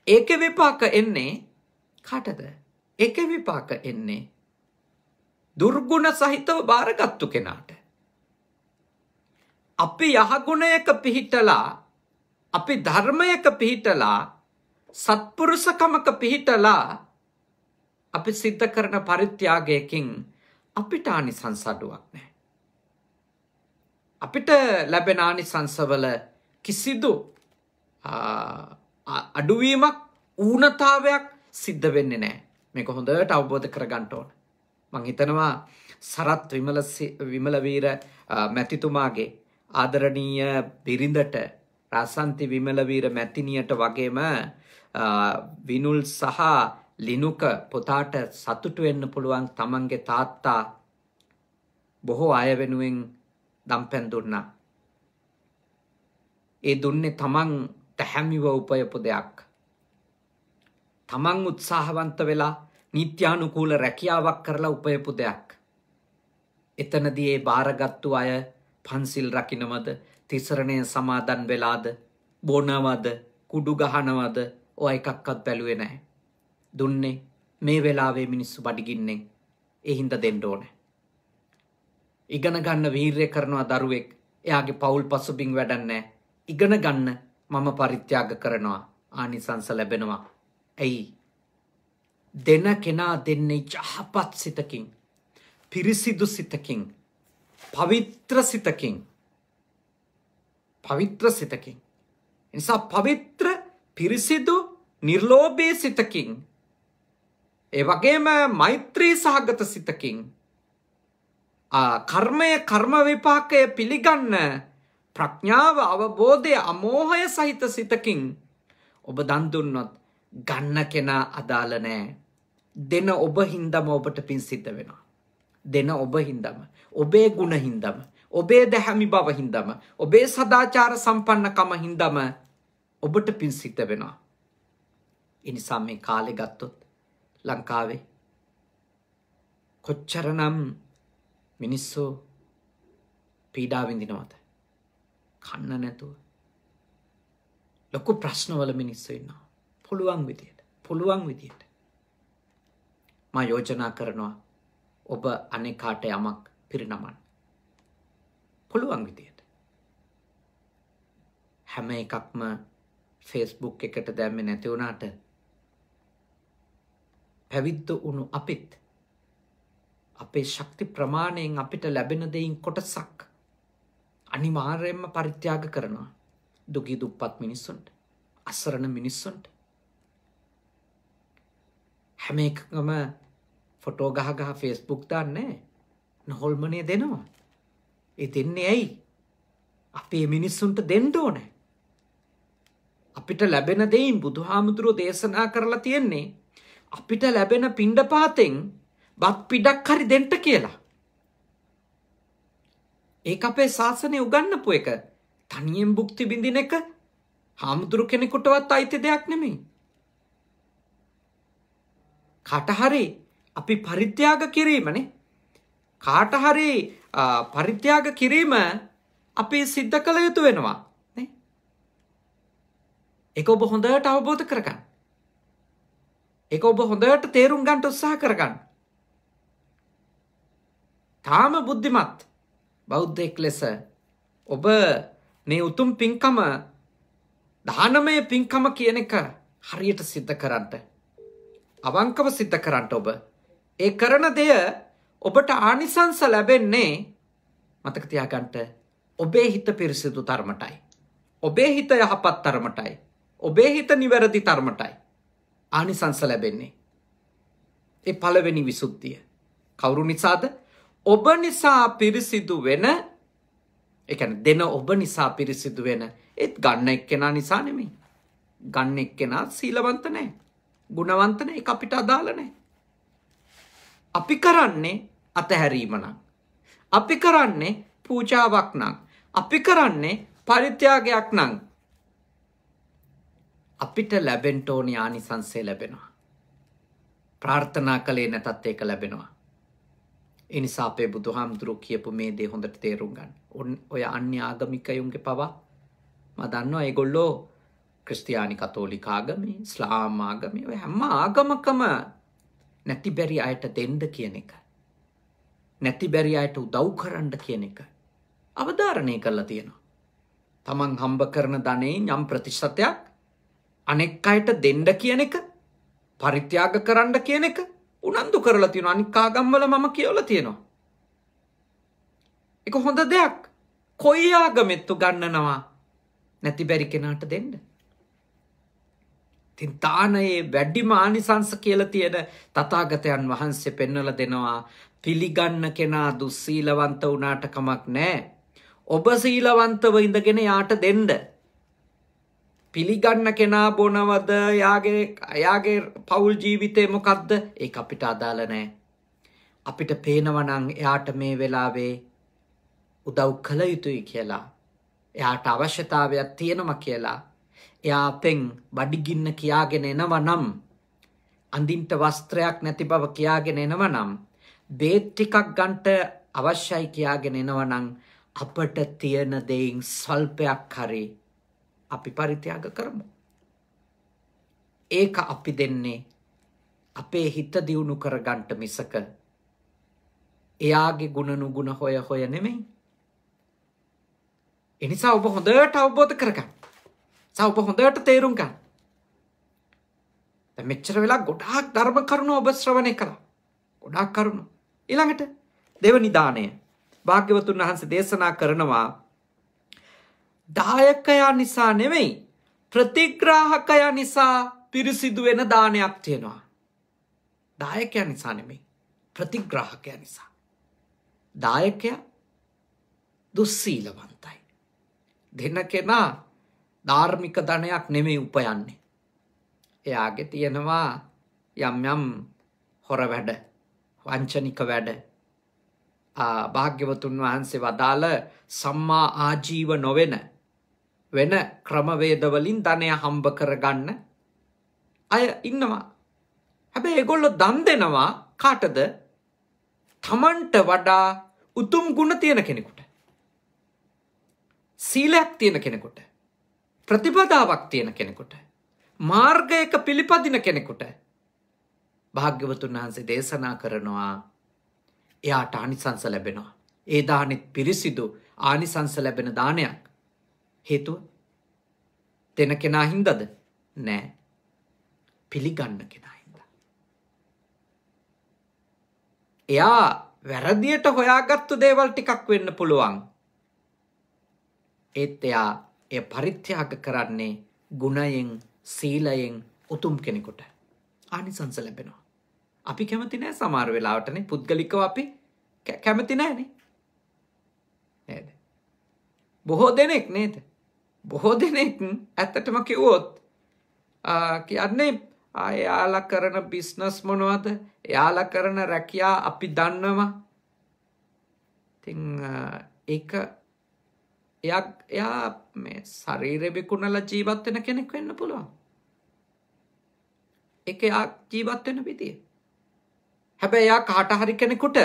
ඒකේ විපාක එන්නේ කාටද? ඒකේ විපාක එන්නේ දුර්ගුණ සහිතව බාරගත්තු කෙනාට. අපි යහගුණයක පිහිටලා, අපි ධර්මයක පිහිටලා, සත්පුරුෂකමක පිහිටලා අපි සිද්ධ කරන පරිත්‍යාගයකින් අපිට ආනිසංස අඩුවක් නැහැ. අපිට ලැබෙන ආනිසංසවල කිසිදු අඩුවීමක්, ඌනතාවයක් සිද්ධ වෙන්නේ නැහැ. මේක හොඳට අවබෝධ කරගන්න ඕන. මං හිතනවා සරත් විමලවීර මැතිතුමාගේ ආදරණීය බිරිඳට, රාසන්ති විමලවීර මැතිනියට වගේම විනුල් සහ ලිනුක පුතාට සතුටු වෙන්න පුළුවන් තමන්ගේ තාත්තා බොහෝ අය වෙනුවෙන් දම්පැන් දුන්නා. ඒ දුන්නේ තමන් තැහැමිව උපයපු දෙයක්. තමන් උත්සාහවන්ත වෙලා නිත්‍යානුකූල රැකියාවක් කරලා උපයපු දෙයක්. එතනදී ඒ බාරගත්තු අය පන්සිල් රකින්නවද, තිසරණය සමාදන් වෙලාද, බොනවද, කුඩු ගහනවද, ඔය එකක්වත් බැලුවේ නැහැ. දුන්නේ මේ වෙලාවේ මිනිස්සු බඩගින්නෙන්. ඒ හින්දා දෙන්න ඕනේ. ඉගෙන ගන්න වීර්ය කරනවා දරුවෙක්. එයාගේ පෞල් පසුබිම් වැඩක් නැහැ. ඉගෙන ගන්න මම පරිත්‍යාග කරනවා. ආනිසංස ලැබෙනවා. ඇයි? දෙන කෙනා දෙන්නේ යහපත් සිතකින්, පිරිසිදු සිතකින්, පවිත්‍ර සිතකින්. පවිත්‍ර සිතකින්. නිසා පවිත්‍ර, පිරිසිදු, නිර්ලෝභී සිතකින් ඒ වගේම මෛත්‍රී සහගත සිතකින් කර්මය කර්ම විපාකය පිළිගන්න ප්‍රඥාව අවබෝධය අමෝහය සහිත සිතකින් ඔබ දන් දුන්නොත් ගන්න කෙනා අදාළ නැහැ. දෙන ඔබ හින්දම ඔබට පින් සිද්ධ වෙනවා. දෙන ඔබ හින්දම, ඔබේ ගුණ හින්දම, ඔබේ දැහැමි බව හින්දම, ඔබේ සදාචාර සම්පන්නකම හින්දම ඔබට පින් සිද්ධ වෙනවා. ඒ නිසා මේ කාලේ ගත්තොත් ලංකාවේ කොච්චරනම් මිනිස්සු පීඩා විඳිනවද? කන්න නැතුව ලොකු ප්‍රශ්නවල මිනිස්සු ඉන්නවා. පුළුවන් විදියට මා යෝජනා කරනවා ඔබ අනේකාට යමක් පිරිනමන්න. පුළුවන් විදියට හැම එකක්ම Facebook එකට දැම්මේ නැති වුණාට පැවිද්ද වුණු අපිත් අපේ ශක්ති ප්‍රමාණයෙන් අපිට ලැබෙන දෙයින් කොටසක් අනිවාර්යයෙන්ම පරිත්‍යාග කරනවා. දුගී දුප්පත් මිනිස්සුන්ට, අසරණ මිනිස්සුන්ට. හැම එකකම ෆොටෝ ගහ Facebook දාන්නේ නොහොල්මනේ දෙනවා. ඒ දෙන්නේ ඇයි? අපේ මිනිස්සුන්ට දෙන්න ඕනේ. අපිට ලැබෙන දෙයින් බුදුහාමුදුරුවෝ දේශනා කරලා තියෙන්නේ අපිට ලැබෙන පිණ්ඩපාතෙන් බත් පිටක් හරි දෙන්න කියලා. ඒක අපේ ශාසනය උගන්වපු එක. තනියෙන් භුක්ති විඳින එක හාමුදුරු කෙනෙකුටවත් අයිති දෙයක් නෙමෙයි. කාට හරි අපි පරිත්‍යාග කිරීමනේ. කාට හරි පරිත්‍යාග කිරීම අපි සිද්ධ කළ යුතු වෙනවා නේ. ඒක ඔබ හොඳට අවබෝධ කරගන්න. ඒක ඔබ හොඳට තේරුම් ගන්න උත්සාහ කරගන්න. තාම බුද්ධිමත් බෞද්ධයෙක් ලෙස ඔබ මේ උතුම් පින්කම දානමය පින්කම කියන එක හරියට සිද්ධ කරන්න. අවංකව සිද්ධ කරන්න ඔබ. ඒ කරන දෙය ඔබට ආනිසංස ලැබෙන්නේ මතක තියාගන්න ඔබේ හිත පිරිසිදු තරමටයි. ඔබේ හිත යහපත් තරමටයි. ඔබේ හිත නිවැරදි තරමටයි ආනිසංස ලැබෙන්නේ. ඒ පළවෙනි විසුද්ධිය. කවුරු නිසාද? ඔබ නිසා පිරිසිදු වෙන, ඒ කියන්නේ දෙන ඔබ නිසා පිරිසිදු වෙන. ඒත් ගන්න එක්කෙනා නිසා නෙමෙයි. ගන්න එක්කෙනා සීලවන්ත නැහැ. ගුණවන්ත නැහැ. ඒක අපිට අදාළ නැහැ. අපි කරන්නේ අතහැරීම නම්. අපි කරන්නේ පූජාවක් නම්. අපි කරන්නේ පරිත්‍යාගයක් නම්. අපිට ලැබෙන්න ඕනි ආනිසංසය ලැබෙනවා. ප්‍රාර්ථනා කළේ නැතත් ඒක ලැබෙනවා. ඒ නිසා අපේ බුදුහාමුදුරුවෝ කියපු මේ දේ හොඳට තේරුම් ගන්න. ඔය අන්‍ය ආගමිකයන්ගේ පවා මම දන්නවා ඒගොල්ලෝ ක්‍රිස්තියානි කතෝලික ආගමේ, ඉස්ලාම් ආගමේ ඔය හැම ආගමකම නැති බැරි අයට දෙන්න කියන එක. නැති බැරි අයට උදව් කරන්න කියන එක අවධාරණය කරලා තියෙනවා. තමන් හම්බ කරන ධනෙන් යම් ප්‍රතිශතයක් අනෙක් අයට දෙන්න කියන එක, පරිත්‍යාග කරන්න කියන එක උනන්දු කරලා තියෙනවා. අනික් ආගම්වල මම කියවලා තියෙනවා. ඒක හොඳ දෙයක්. කොයි ආගමෙත් උගන්වනවා නැති බැරි කෙනාට දෙන්න. ඉතින් දානයේ වැඩිම ආනිසංස කියලා තියෙන තථාගතයන් වහන්සේ පෙන්වලා දෙනවා පිළිගන්න කෙනා දුස්සීලවන්ත වුණාට කමක් නැහැ. ඔබ සීලවන්තව ඉඳගෙන යාට දෙන්න. පිළිගන්න කෙනා බොනවද, යාගේ පෞල් ජීවිතේ මොකද්ද? ඒක අපිට අදාළ නැහැ. අපිට පේනවා නම් එයාට මේ වෙලාවේ උදව් කළ යුතුයි කියලා. එයාට අවශ්‍යතාවයක් තියෙනවා කියලා. එයා අපෙන් බඩගින්න කියාගෙන එනවා නම්, අඳින්න වස්ත්‍රයක් නැති බව කියාගෙන එනවා නම්, බේත් ටිකක් ගන්නට අවශ්‍යයි කියාගෙන එනවා නම් අපට තියෙන දෙයින් ස්වල්පයක් හරි අපි පරිත්‍යාග කරමු. ඒක අපි දෙන්නේ අපේ හිත දියුණු කරගන්න මිසක එයාගේ ගුණ නුගුණ හොය නෙමෙයි. ඒ නිසා ඔබ හොඳට අවබෝධ කරගන්න. ඔබ හොඳට තේරුම් ගන්න. දැන් මෙච්චර වෙලා ගොඩාක් ධර්ම කරුණු ඔබ ශ්‍රවණය කළා. ගොඩාක් කරුණු. ඊළඟට දෙවනි දාණය. භාග්‍යවතුන් වහන්සේ දේශනා කරනවා දායකයා නිසා නෙමෙයි ප්‍රතිග්‍රාහකයා නිසා පිරිසිදු වෙන දානයක් තියෙනවා. දායකයා නිසා නෙමෙයි. ප්‍රතිග්‍රාහකයා නිසා. දායකයා දුස්සීලවන්තයි. දෙන කෙනා ධාර්මික ධනයක් නෙමෙයි උපයන්නේ. එයාගේ තියෙනවා යම් යම් හොර වැඩ, වංචනික වැඩ. භාග්‍යවතුන් වහන්සේ වදාළ සම්මා ආජීව නොවන වෙන ක්‍රමවේදවලින් ධනය හම්බ කරගන්න අය ඉන්නවා. හැබැයි ඒගොල්ලෝ දන් දෙනවා කාටද? තමන්ට වඩා උතුම් ගුණ තියෙන කෙනෙකුට. සීලයක් තියෙන කෙනෙකුට. ප්‍රතිපදාවක් තියෙන කෙනෙකුට. මාර්ගයක පිළිපදින කෙනෙකුට. භාග්‍යවතුන් වහන්සේ දේශනා කරනවා එයාට ආනිසංස ලැබෙනවා. ඒ දානෙත් පිරිසිදු ආනිසංස ලැබෙන දානයක්. හේතුව දෙන කෙනා හින්දාද? නෑ. පිළිගන්න කෙනා හින්දා. එයා වැරදියට හොයාගත්තු දේවල් ටිකක් වෙන්න පුළුවන්. ඒත් එයා ඒ පරිත්‍යාග කරන්නේ ගුණයෙන්, සීලයෙන් උතුම් කෙනෙකුට. ආනිසංස ලැබෙනවා. අපි කැමති නෑ සමහර වෙලාවටනේ පුද්ගලිකව අපි කැමති නෑනේ. නේද? බොහෝ දෙනෙක් නේද? බොහෝ දෙනෙක් ඇත්තටම කිව්වොත් කියන්නේ එයාලා කරන බිස්නස් මොනවද? එයාලා කරන රැකියා අපි දන්නවා. ඉතින් ඒක එයා මේ ශරීරෙ විකුණලා ජීවත් වෙන කෙනෙක් වෙන්න පුළුවන්. ඒක එයා ජීවත් වෙන විදිය. හැබැයි එයා කාට හරි කෙනෙකුට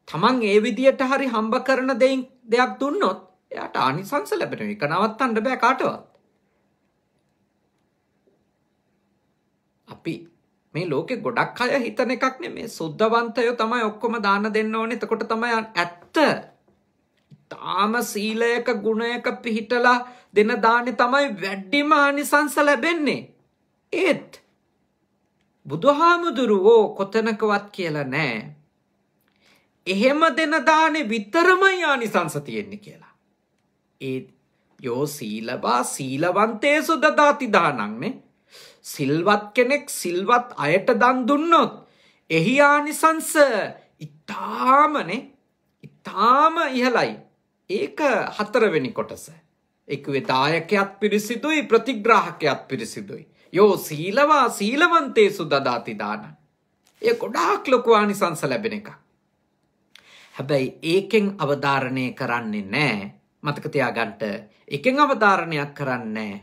තමන් ඒ විදියට හරි හම්බ කරන දෙයක් දුන්නොත් එයාට ආනිසංස ලැබෙනවා. ඒක නවත්තන්න බෑ කාටවත්. අපි මේ ලෝකේ ගොඩක් අය හිතන එකක් නෙමෙයි. සුද්ධවන්තයෝ තමයි ඔක්කොම දාන දෙන්න ඕනේ. එතකොට තමයි ඇත්ත. තාම සීලයක ගුණයක පිහිටලා දෙන දානේ තමයි වැඩිම ආනිසංස ලැබෙන්නේ. ඒත් බුදුහාමුදුරුවෝ කොතනකවත් කියලා නෑ එහෙම දෙන දානේ විතරමයි ආනිසංස තියෙන්නේ කියලා. ඒ යෝ සීලවා සීලවන්තේසු දදාති දානංනේ. සිල්වත් කෙනෙක් සිල්වත් අයට දන් දුන්නොත් එහි ආනිසංස ඉතාම ඉහළයි. ඒක හතරවෙනි කොටස. එක්වේ දායකයත් පිරිසිදුයි, ප්‍රතිග්‍රාහකයත් පිරිසිදුයි. යෝ සීලවා සීලවන්තේසු දදාති දානං. ඒ ගොඩාක් ලොකු ආනිසංස ලැබෙන එක. හැබැයි ඒකෙන් අවධාරණය කරන්නේ නෑ. මතක තියාගන්න. ඒකෙන් අවධාරණයක් කරන්නේ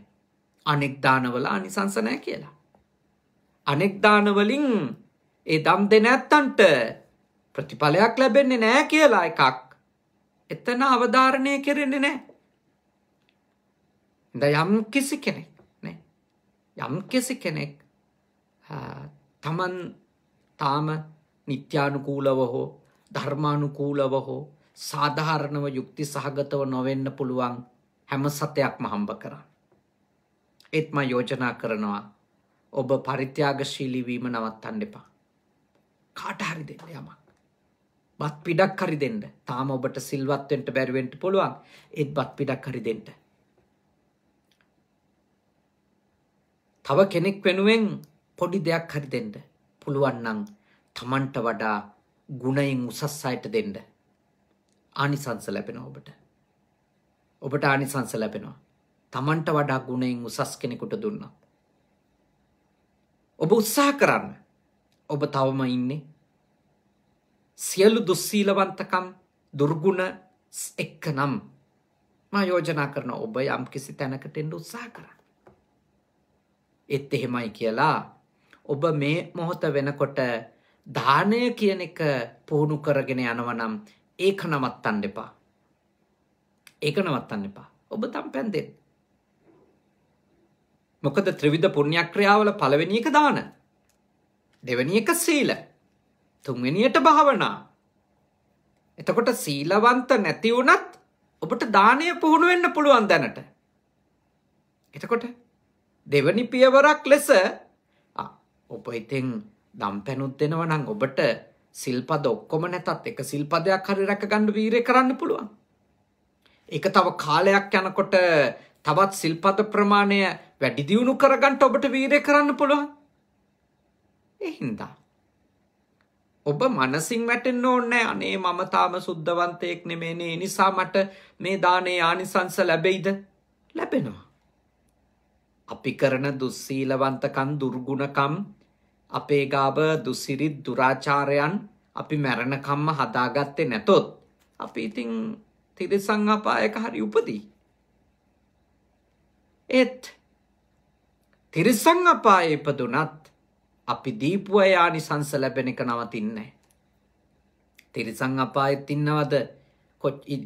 අනෙක් දානවල ආනිසංස නෑ කියලා. අනෙක් දානවලින් ඒ දම් දෙන ඇත්තන්ට ප්‍රතිඵලයක් ලැබෙන්නේ නෑ කියලා එකක් එතන අවධාරණය කරන්නේ නෑ. යම් කිසි කෙනෙක් තමන් තාම නිත්‍යානුකූලව හෝ ධර්මානුකූලව හෝ සාධාරණව යුක්ති සහගතව නොවෙන්න පුළුවන් හැම සතයක්ම හම්බ කරන්න. ඒත් මම යෝජනා කරනවා ඔබ පරිත්‍යාගශීලී වීම නවත්තන්න එපා. කාට හරි දෙන්න යමක්. බත් පිඩක් හරි දෙන්න. තාම ඔබට සිල්වත් වෙන්න බැරි වෙන්න පුළුවන්. ඒත් බත් පිඩක් හරි දෙන්න. තව කෙනෙක් වෙනුවෙන් පොඩි දෙයක් හරි දෙන්න. පුළුවන් නම් තමන්ට වඩා ගුණයෙන් උසස් අයට දෙන්න. ආනිසංස ලැබෙනවා ඔබට. ඔබට ආනිසංස ලැබෙනවා. තමන්ට වඩා ගුණයෙන් උසස් කෙනෙකුට දුන්නොත්. ඔබ උත්සාහ කරන්න. ඔබ තවම ඉන්නේ සියලු දුස්සීලවන්තකම් දුර්ගුණ එක්ක නම් මා යෝජනා කරන ඔබ යම් කිසි තැනකට එන්න උත්සාහ කරන්න. ඒත් එහෙමයි කියලා ඔබ මේ මොහොත වෙනකොට දානය කියන එක පුහුණු කරගෙන යනවා නම් ඒක නවත්තන්න එපා. ඒක නවත්තන්න එපා. ඔබ තම්පැන් දෙන්න. මොකද ත්‍රිවිධ පුණ්‍යක්‍රියාවල පළවෙනි එක දාන. දෙවෙනි එක සීල. තුන්වෙනියට භාවනා. එතකොට සීලවන්ත නැති වුණත් ඔබට දානය පුහුණු වෙන්න පුළුවන් දැනට. එතකොට දෙවනි පියවරක් ලෙස ඔබ ඉතින් දම් පැනුත් දෙනවා නම් ඔබට සිල්පද ඔක්කොම නැතත් එක සිල්පදයක් හරි රැක ගන්න වීරය කරන්න පුළුවන්. ඒක තව කාලයක් යනකොට තවත් සිල්පද ප්‍රමාණය වැඩි දියුණු කරගන්න ඔබට වීරය කරන්න පුළුවන්. ඒ හින්දා ඔබ මනසින් වැටෙන්න ඕනේ අනේ මම තාම සුද්ධවන්තයෙක් නෙමෙයිනේ. ඒ නිසා මට මේ දානේ ආනිසංස ලැබෙයිද? ලැබෙනවා. අපි කරන දුස්සීලවන්තකම් දුර්ගුණකම් අපේ ගාව දුසිරිත් දුරාචාරයන් අපි මරණකම්ම හදාගත්තේ නැතොත් අපි ඉතින් තිරිසන් අපායක හරි උපදී. ඒත් තිරිසන් අපායේ ඉපදුනත් අපි දීපු අය ආනිසංස ලැබෙන එක නවතින්නේ නැහැ. තිරිසන් අපායෙත් ඉන්නවද?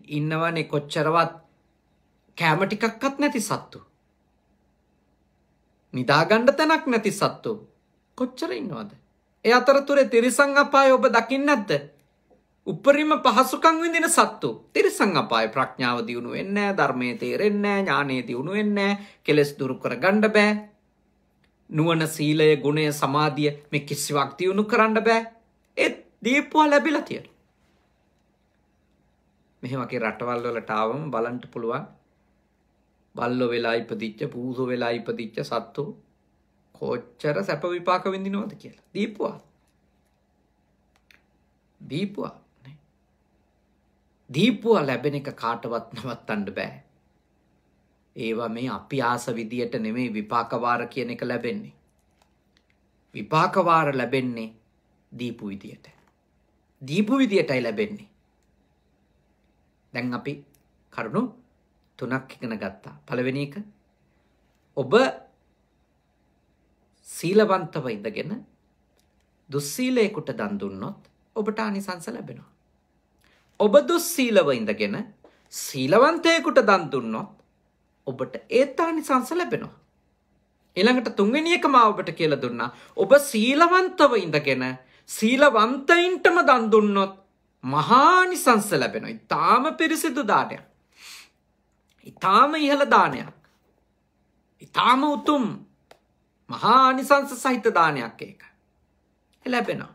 ඉන්නවනේ කොච්චරවත් කැම ටිකක්වත් නැති සත්තු. නිදාගන්න තැනක් නැති සත්තු කොච්චර ඉන්නවද? ඒ අතරතුරේ තිරිසන් අපාය ඔබ දකින්නේ නැද්ද? උපරිම පහසුකම් විඳින සත්තු. තිරිසන් අපාය ප්‍රඥාව දියුණු වෙන්නේ නැහැ, ධර්මයේ තේරෙන්නේ නැහැ, ඥානයේ දියුණු වෙන්නේ නැහැ, කෙලස් දුරු කරගන්න බෑ. නුවණ, සීලය, ගුණය, සමාධිය මේ කිසිවක් දියුණු කරන්න බෑ. ඒ දීපුවා ලැබිලා තියෙනවා. මෙහෙම වගේ රටවල් වලට ආවම බලන්න පුළුවන් බල්ලෝ වෙලා ඉපදිච්ච, පූසෝ වෙලා ඉපදිච්ච සත්තු කොච්චර සැප විපාක විඳිනවද කියලා. දීපුවා දීපුවා ලැබෙන එක කාටවත් නවත්තන්න බෑ. ඒවා මේ අපි ආස විදියට නෙමෙයි විපාක වාර කියන එක ලැබෙන්නේ. විපාක වාර ලැබෙන්නේ දීපු විදියට. දීපු විදියටයි ලැබෙන්නේ. දැන් අපි කරුණු 3ක් ඉගෙන ගත්තා. පළවෙනි එක ඔබ සීලවන්තව ඉඳගෙන දුස්සීලයකට දන් දුන්නොත් ඔබට ආනිසංස ලැබෙනවා. ඔබ දුස්සීලව ඉඳගෙන සීලවන්තයෙකුට දන් දුන්නොත් ඔබට ඒත් ආනිසංස ලැබෙනවා. ඊළඟට තුන්වෙනි එකම ඔබට කියලා දුන්නා ඔබ සීලවන්තව ඉඳගෙන සීලවන්තයින්ටම දන් දුන්නොත් මහා ආනිසංස ලැබෙනවා. ඊටාම පිරිසිදු දානයක්. ඊටාම ඉහළ දානයක්. ඊටාම උතුම් මහා ආනිසංස සහිත දානයක් ඒක. ලැබෙනවා.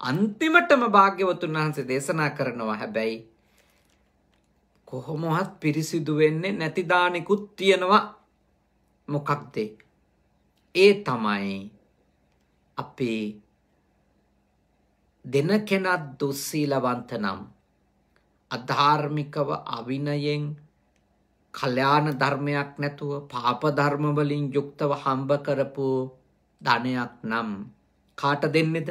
අන්තිමටම භාග්‍යවතුන් වහන්සේ දේශනා කරනවා හැබැයි කොහොමවත් පිරිසිදු වෙන්නේ නැති දානෙකුත් තියෙනවා. මොකක්ද? ඒ තමයි අපේ දෙන කෙනා දුස්සීලවන්ත නම් අධාර්මිකව අවිනයෙන් කල්‍යාණ ධර්මයක් නැතුව පාප ධර්ම වලින් යුක්තව හම්බ කරපු ධනයක් නම් කාට දෙන්නේද?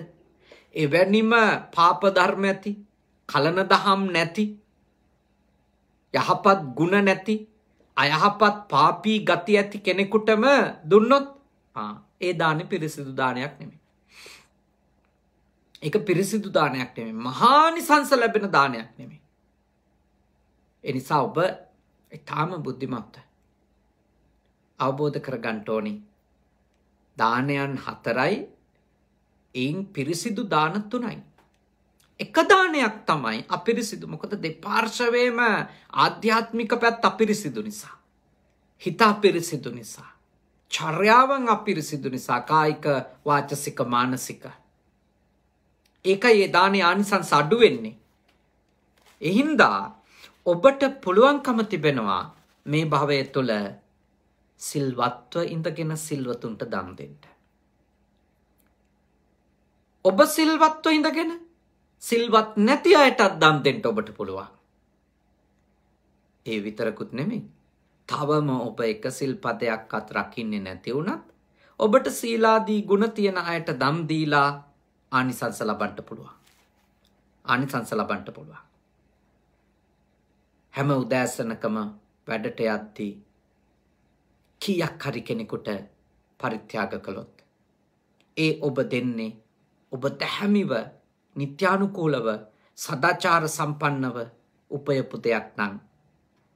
එවැනිම පාප ධර්ම ඇති, කලන දහම් නැති, යහපත් ගුණ නැති, අයහපත් පාපී ගති ඇති කෙනෙකුටම දුන්නොත් ඒ දානේ පිරිසිදු දානයක් නෙමෙයි. ඒක පිරිසිදු දානයක් නෙමෙයි. මහානිසංස ලැබෙන දානයක් නෙමෙයි. ඒ නිසා ඔබ ඊටාම බුද්ධිමත් අවබෝධ කරගන්න ඕනි. දානයන් 4යි, එයින් පිරිසිදු දාන 3යි. එක දානයක් තමයි අපිරිසිදු. මොකද දෙපාර්ශවයේම ආධ්‍යාත්මික පැත්ත අපිරිසිදු නිසා, හිත අපිරිසිදු නිසා, චර්යාවන් අපිරිසිදු නිසා, කායික, වාචසික, මානසික. ඒකයි ඒ දානේ ආනිසංස අඩු වෙන්නේ. ඒ හින්දා ඔබට පුළුවන්කම තිබෙනවා මේ භවය තුළ සිල්වත්ව ඉඳගෙන සිල්වතුන්ට දන් දෙන්න. ඔබ සිල්වත්ව ඉඳගෙන සිල්වත් නැති අයටත් දන් දෙන්න ඔබට පුළුවන්. ඒ විතරකුත් නෙමෙයි. තවම ඔබ එක සිල්පදයක්වත් රකින්නේ නැති වුණත් ඔබට සීලාදී ගුණ තියෙන අයට දන් දීලා ආනිසංස ලබන්න පුළුවන්. ආනිසංස ලබන්න පුළුවන්. හැම උදෑසනකම වැඩට යද්දී කීයක් හරි කෙනෙකුට පරිත්‍යාග කළොත් ඒ ඔබ දෙන්නේ ඔබ දැහැමිව, නිත්‍යානුකූලව, සදාචාර සම්පන්නව උපයපු දෙයක් නම්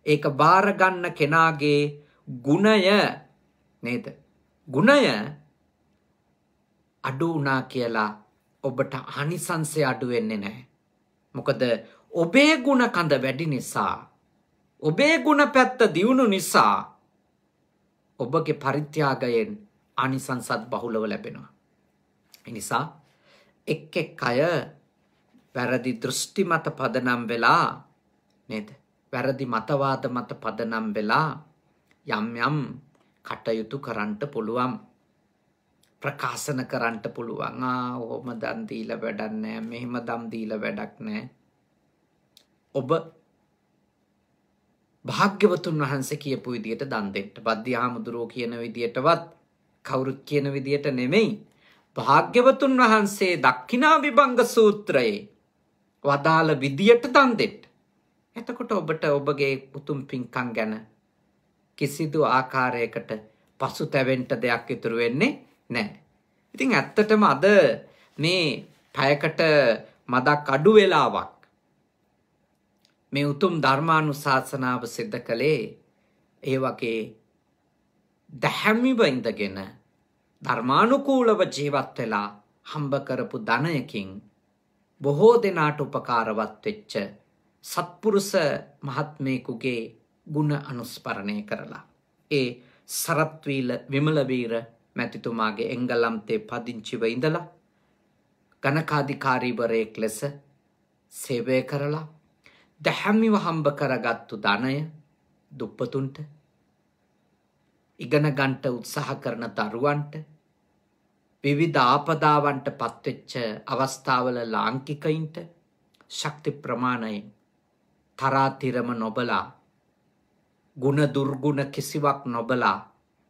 ඒක බාර ගන්න කෙනාගේ ගුණය නේද? ගුණය අඩු වුණා කියලා ඔබට ආනිසංසය අඩු වෙන්නේ නැහැ. මොකද ඔබේ ගුණ කඳ වැඩි නිසා, ඔබේ ගුණ පැත්ත දියුණු නිසා ඔබගේ පරිත්‍යාගයෙන් ආනිසංසත් බහුලව ලැබෙනවා. ඒ නිසා එක් අය වැරදි දෘෂ්ටි මත පදනම් වෙලා නේද? වැරදි මතවාද මත පදනම් වෙලා යම් යම් කටයුතු කරන්නට පුළුවන්. ප්‍රකාශන කරන්නට පුළුවන්. ඔහොම දන් දීලා වැඩක් නැහැ. මෙහෙම දම් දීලා වැඩක් නැහැ. ඔබ භාග්‍යවතුන් වහන්සේ කියපු විදියට දන් දෙන්න. බද්දිහාමුදුරෝ කියන විදියටවත් කවුරුත් කියන විදියට නෙමෙයි. භාග්‍යවතුන් වහන්සේ දක්ඛිනා විභංග සූත්‍රයේ වදාළ විදියට දන් දෙන්න. එතකොට ඔබට ඔබගේ උතුම් පින්කම් ගැන කිසිදු ආකාරයකට පසුතැවෙන්න දෙයක් ඉතුරු වෙන්නේ නැහැ. ඉතින් ඇත්තටම අද මේ පැයකට මදක් අඩු වෙලාවක් මේ උතුම් ධර්මානුශාසනාව සිද්ධ කළේ ඒ වගේ දැහැමිව ඉඳගෙන ධර්මානුකූලව ජීවත් වෙලා හම්බ කරපු ධනයකින් බොහෝ දෙනාට උපකාරවත් වෙච්ච සත්පුරුෂ මහත්මයෙකුගේ ගුණ අනුස්මරණය කරලා ඒ සරත්වීල විමලවීර මැතිතුමාගේ එංගලන්තේ පදිංචිව ඉඳලා ගණකාධිකාරීවරයෙක් ලෙස සේවය කරලා දැහැමිව හම්බ කරගත්තු ධනය දුප්පතුන්ට ඉගෙන ගන්නට උත්සාහ කරන දරුවන්ට විවිධ ආපදාවන්ට පත්වෙච්ච අවස්ථාවල ලාංකිකයින්ට ශක්ති ප්‍රමාණයෙන් තරාතිරම නොබලා ගුණ දුර්ගුණ කිසිවක් නොබලා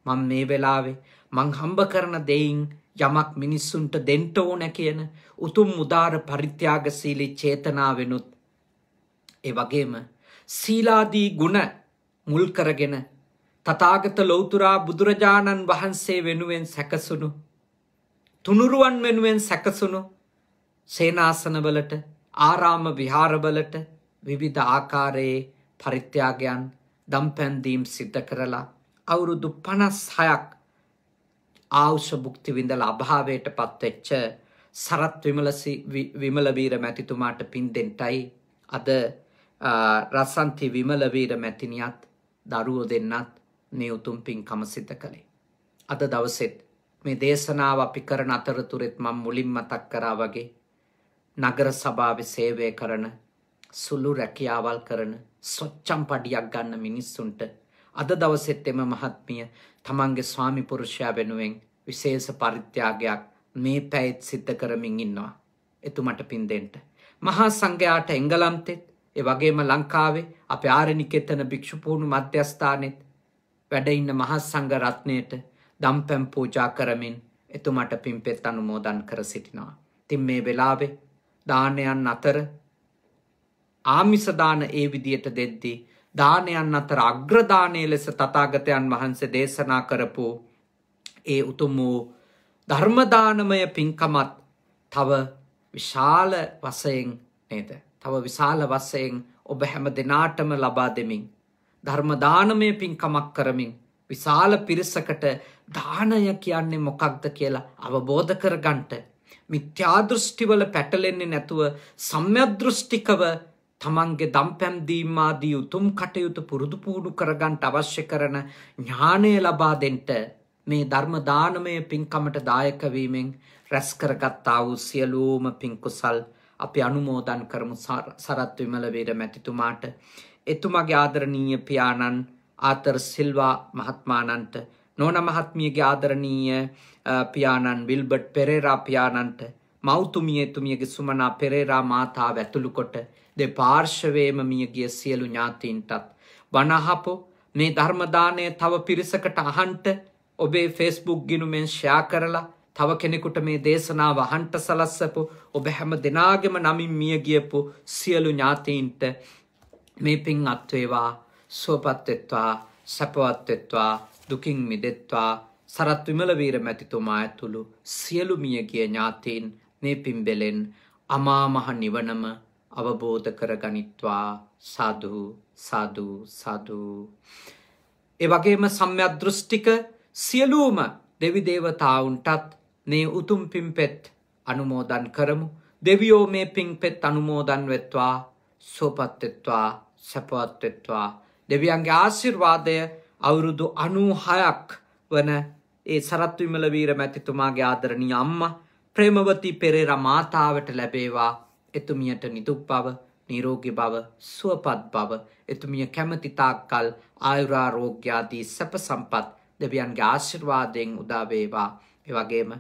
මම මේ වෙලාවේ මං හම්බ කරන දෙයින් යමක් මිනිස්සුන්ට දෙන්න ඕන කියන උතුම් උදාර පරිත්‍යාගශීලී චේතනාවෙනුත් ඒ වගේම සීලාදී ගුණ මුල් කරගෙන තථාගත ලෞතුරා බුදුරජාණන් වහන්සේ වෙනුවෙන් සැකසුණු තුනුරුවන් වෙනුවෙන් සැකසුණු සේනාසනවලට ආරාම විහාරවලට විවිධ ආකාරයේ පරිත්‍යාගයන් දම්පැන් දීම් සිද්ධ කරලා අවුරුදු 56ක් ආයුෂ භුක්ති විඳලා අභාවයට පත්වෙච්ච සරත් විමලවීර මැතිතුමාට පින් දෙන්නයි අද රසන්ති විමලවීර මැතිනියත් දරුවෝ දෙන්නත් මේ උතුම් පින්කම සිද්ධ කළේ. අද දවසෙත් මේ දේශනාව අපි කරන අතරතුරෙත් මම මුලින් මතක් කරා වගේ නගර සභාවේ සේවය කරන සුළු රැකියාවල් කරන සොච්චම් පඩියක් ගන්න මිනිස්සුන්ට අද දවසෙත් එම මහත්මිය තමන්ගේ ස්වාමි පුරුෂයා වෙනුවෙන් විශේෂ පරිත්‍යාගයක් මේ පැයත් සිද්ධ කරමින් ඉන්නවා. එතුමට පින් දෙන්න. මහා සංඝයාට එංගලන්තෙත් ඒ වගේම ලංකාවේ අපේ ආරණිකේතන භික්ෂු පුහුණු මධ්‍යස්ථානෙත් වැඩ ඉන්න මහා සංඝ රත්නයට දම්පැන් පූජා කරමින් එතුමට පින්පෙත් අනුමෝදන් කර සිටිනවා. ඉතින් මේ වෙලාවේ දානයන් අතර ආමිස දාන ඒ විදියට දෙද්දී දානයන් අතර අග්‍රදානයේ ලෙස තථාගතයන් වහන්සේ දේශනා කරපු ඒ උතුම් වූ ධර්ම දානමය පින්කමත් තව විශාල වශයෙන් නේද? තව විශාල වශයෙන් ඔබ හැම දිනාටම ලබා දෙමින් ධර්ම දානමය පින්කමක් කරමින් විශාල පිරිසකට දානය කියන්නේ මොකක්ද කියලා අවබෝධ කරගන්නට මිත්‍යා දෘෂ්ටිවල පැටලෙන්නේ නැතුව සම්‍යක් දෘෂ්ටිකව තමන්ගේ දම්පැන් දීම ආදී උතුම් කටයුතු පුරුදු පුහුණු කරගන්න අවශ්‍ය කරන ඥානය ලබා දෙන්න මේ ධර්ම දානමය පින්කමට දායක වීමෙන් රැස් කරගත්තා වූ සියලුම පින් කුසල් අපි අනුමෝදන් කරමු සරත් විමලවීර මැතිතුමාට එතුමාගේ ආදරණීය පියාණන් ආතර සිල්වා මහත්මාණන්ට නෝනා මහත්මියගේ ආදරණීය පියාණන් විල්බර්ට් පෙරේරා පියාණන්ට මෞතුමිය එතුමියගේ සුමනා පෙරේරා මාතාව ඇතුළු කොට දෙපාර්ශවයේම මියගිය සියලු ඥාතීන්ටත් වනහපෝ මේ ධර්ම දාණය තව පිරිසකට අහන්ට ඔබේ Facebook ගිණුමෙන් ෂෙයා කරලා තව කෙනෙකුට මේ දේශනාව අහන්ට සලස්සපු ඔබ හැම දිනාගෙම නමින් මිය ගියපු සියලු ඥාතීන්ට මේ පින් අත් වේවා සුවපත් වෙත්වා සපවත් වෙත්වා දුකින් මිදෙත්වා සරත් විමලවීර මැතිතුමා ඇතුළු සියලු මියගිය ඥාතීන් මේ පින්බෙලෙන් අමා මහ නිවනම අවබෝධ කරගනිත්වා සාදු සාදු සාදු. ඒ වගේම සම්‍යක් දෘෂ්ටික සියලුම දෙවි දේවතාවුන්ටත් මේ උතුම් පින්පෙත් අනුමෝදන් කරමු. දෙවියෝ මේ පින්පෙත් අනුමෝදන් වෙත්වා සුවපත් වෙත්වා සපවත් වෙත්වා. දෙවියන්ගේ ආශිර්වාදය අවුරුදු 96ක් වන ඒ සරත් විමලවීර මැතිතුමාගේ ආදරණීය අම්මා ප්‍රේමවති පෙරේරා මාතාවට ලැබේවා. එතුමියට නිදුක් බව නිරෝගී බව, සුවපත් බව, එතුමිය කැමති තාක්කල් ආයුරාරෝග්‍ය ආදී සැප සම්පත් දෙවියන්ගේ ආශිර්වාදයෙන් උදා වේවා. ඒ වගේම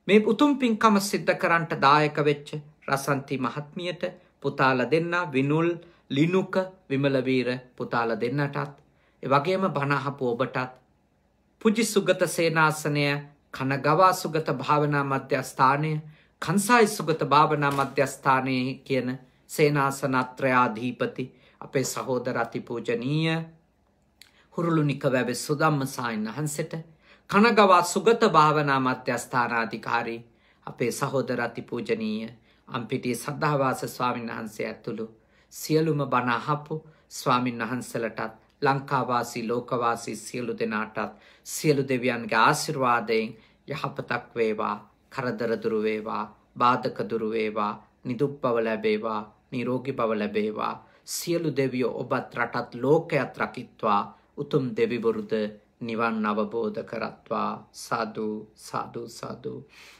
මේ උතුම් පින්කම සිද්ධ කරන්නට දායක වෙච්ච රසන්ති මහත්මියට, පුතාලා දෙන්න විනුල්, ලිනුක, විමලවීර පුතාලා දෙන්නටත්, ඒ වගේම බණ අහපු ඔබටත්, පුජි සුගත සේනාසනය, කනගවා සුගත භාවනා මධ්‍යස්ථානය, කංසායි සුගත භාවනා මධ්‍යස්ථානයේ කියන සේනාසනත්‍රයාධීපති අපේ සහෝදර අතිපූජනීය හුරුළුනික වැවේ සුදම්ම සායන් වහන්සේට, කනගවා සුගත භාවනා මධ්‍යස්ථානාධිකාරී අපේ සහෝදර අතිපූජනීය අම්පිටිය සද්ධාවාස ස්වාමීන් වහන්සේ ඇතුළු සියලුම බණ අහපු ස්වාමීන් වහන්සේලටත්, ලංකාවාසී ලෝකවාසී සියලු දෙනාටත් සියලු දෙවියන්ගේ ආශිර්වාදයෙන් යහපතක් වේවා, කරදර දුරු වේවා, බාධක දුරු වේවා, නිදුක් බව ලැබේවා, නිරෝගී බව ලැබේවා. සියලු දෙවියෝ ඔබත් රටත් ලෝකයත් රකිත්වා, උතුම් දෙවිවරුද නිවන් අවබෝධ කරත්වා. සාදු සාදු සාදු.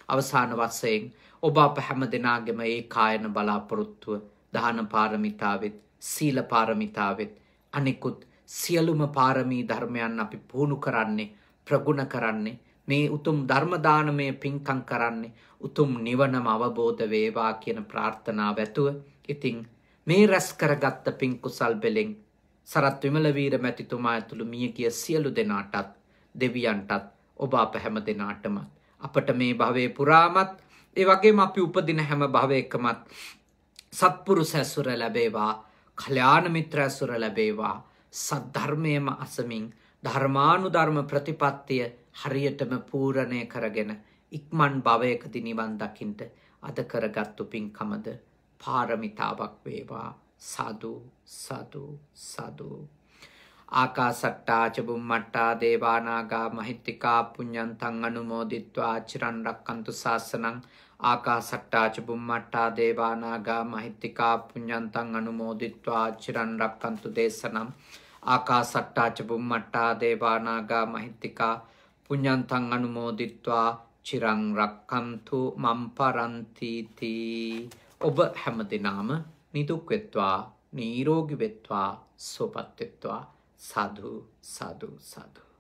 අවසාන වශයෙන් ඔබ අප හැම දෙනාගේම ඒ කායන බලාපොරොත්තුව දාන පාරමිතාවෙත්, සීල පාරමිතාවෙත්, අනිකුත් සියලුම පාරමී ධර්මයන් අපි පුහුණු කරන්නේ, ප්‍රගුණ කරන්නේ, මේ උතුම් ධර්ම දානමය පින්කම් කරන්නේ උතුම් නිවනම අවබෝධ වේවා කියන ප්‍රාර්ථනාව ඇතුව. ඉතින් මේ රැස් කරගත්ත පින් කුසල් බෙලෙන් සරත් විමලවීර මැතිතුමා ඇතුළු මියගිය සියලු දෙනාටත්, දෙවියන්ටත්, ඔබ අප හැම දෙනාටම අපට මේ භවයේ පුරාමත්, ඒ වගේම අපි උපදින හැම භවයකමත් සත්පුරුෂ ඇසුර ලැබේවා, කල්‍යාණ මිත්‍ර ඇසුර ලැබේවා. සද්ධර්මයේම අසමින් ධර්මානුධර්ම ප්‍රතිපත්තිය හරියටම පූර්ණය කරගෙන ඉක්මන් භවයකදී නිවන් දකින්ට අද කරගත්තු පින්කමද පාරමිතාවක් වේවා. සාදු සාදු සාදු. ආකාසට්ටා ච බුම්මට්ටා දේවානාගා මහිත්‍තිකා පුඤ්ඤන්තං අනුමෝදිත්වා චිරන් රක්칸තු ශාසනං. ආකාසට්ටා ච බුම්මට්ටා දේවානාගා මහිත්‍තිකා පුඤ්ඤන්තං අනුමෝදිත්වා චිරන් රක්칸තු දේශනම්. ආකාසට්ටා ච බුම්මට්ටා දේවානාගා මහිත්‍තිකා පුඤ්ඤන්තං අනුමෝදිත්වා චිරං රක්칸තු මම් පරන්ති තී. ඔබ හැම දිනම නිදුක් වෙත්වා, නිරෝගී වෙත්වා, සුවපත් වෙත්වා. සාදු සාදු සාදු.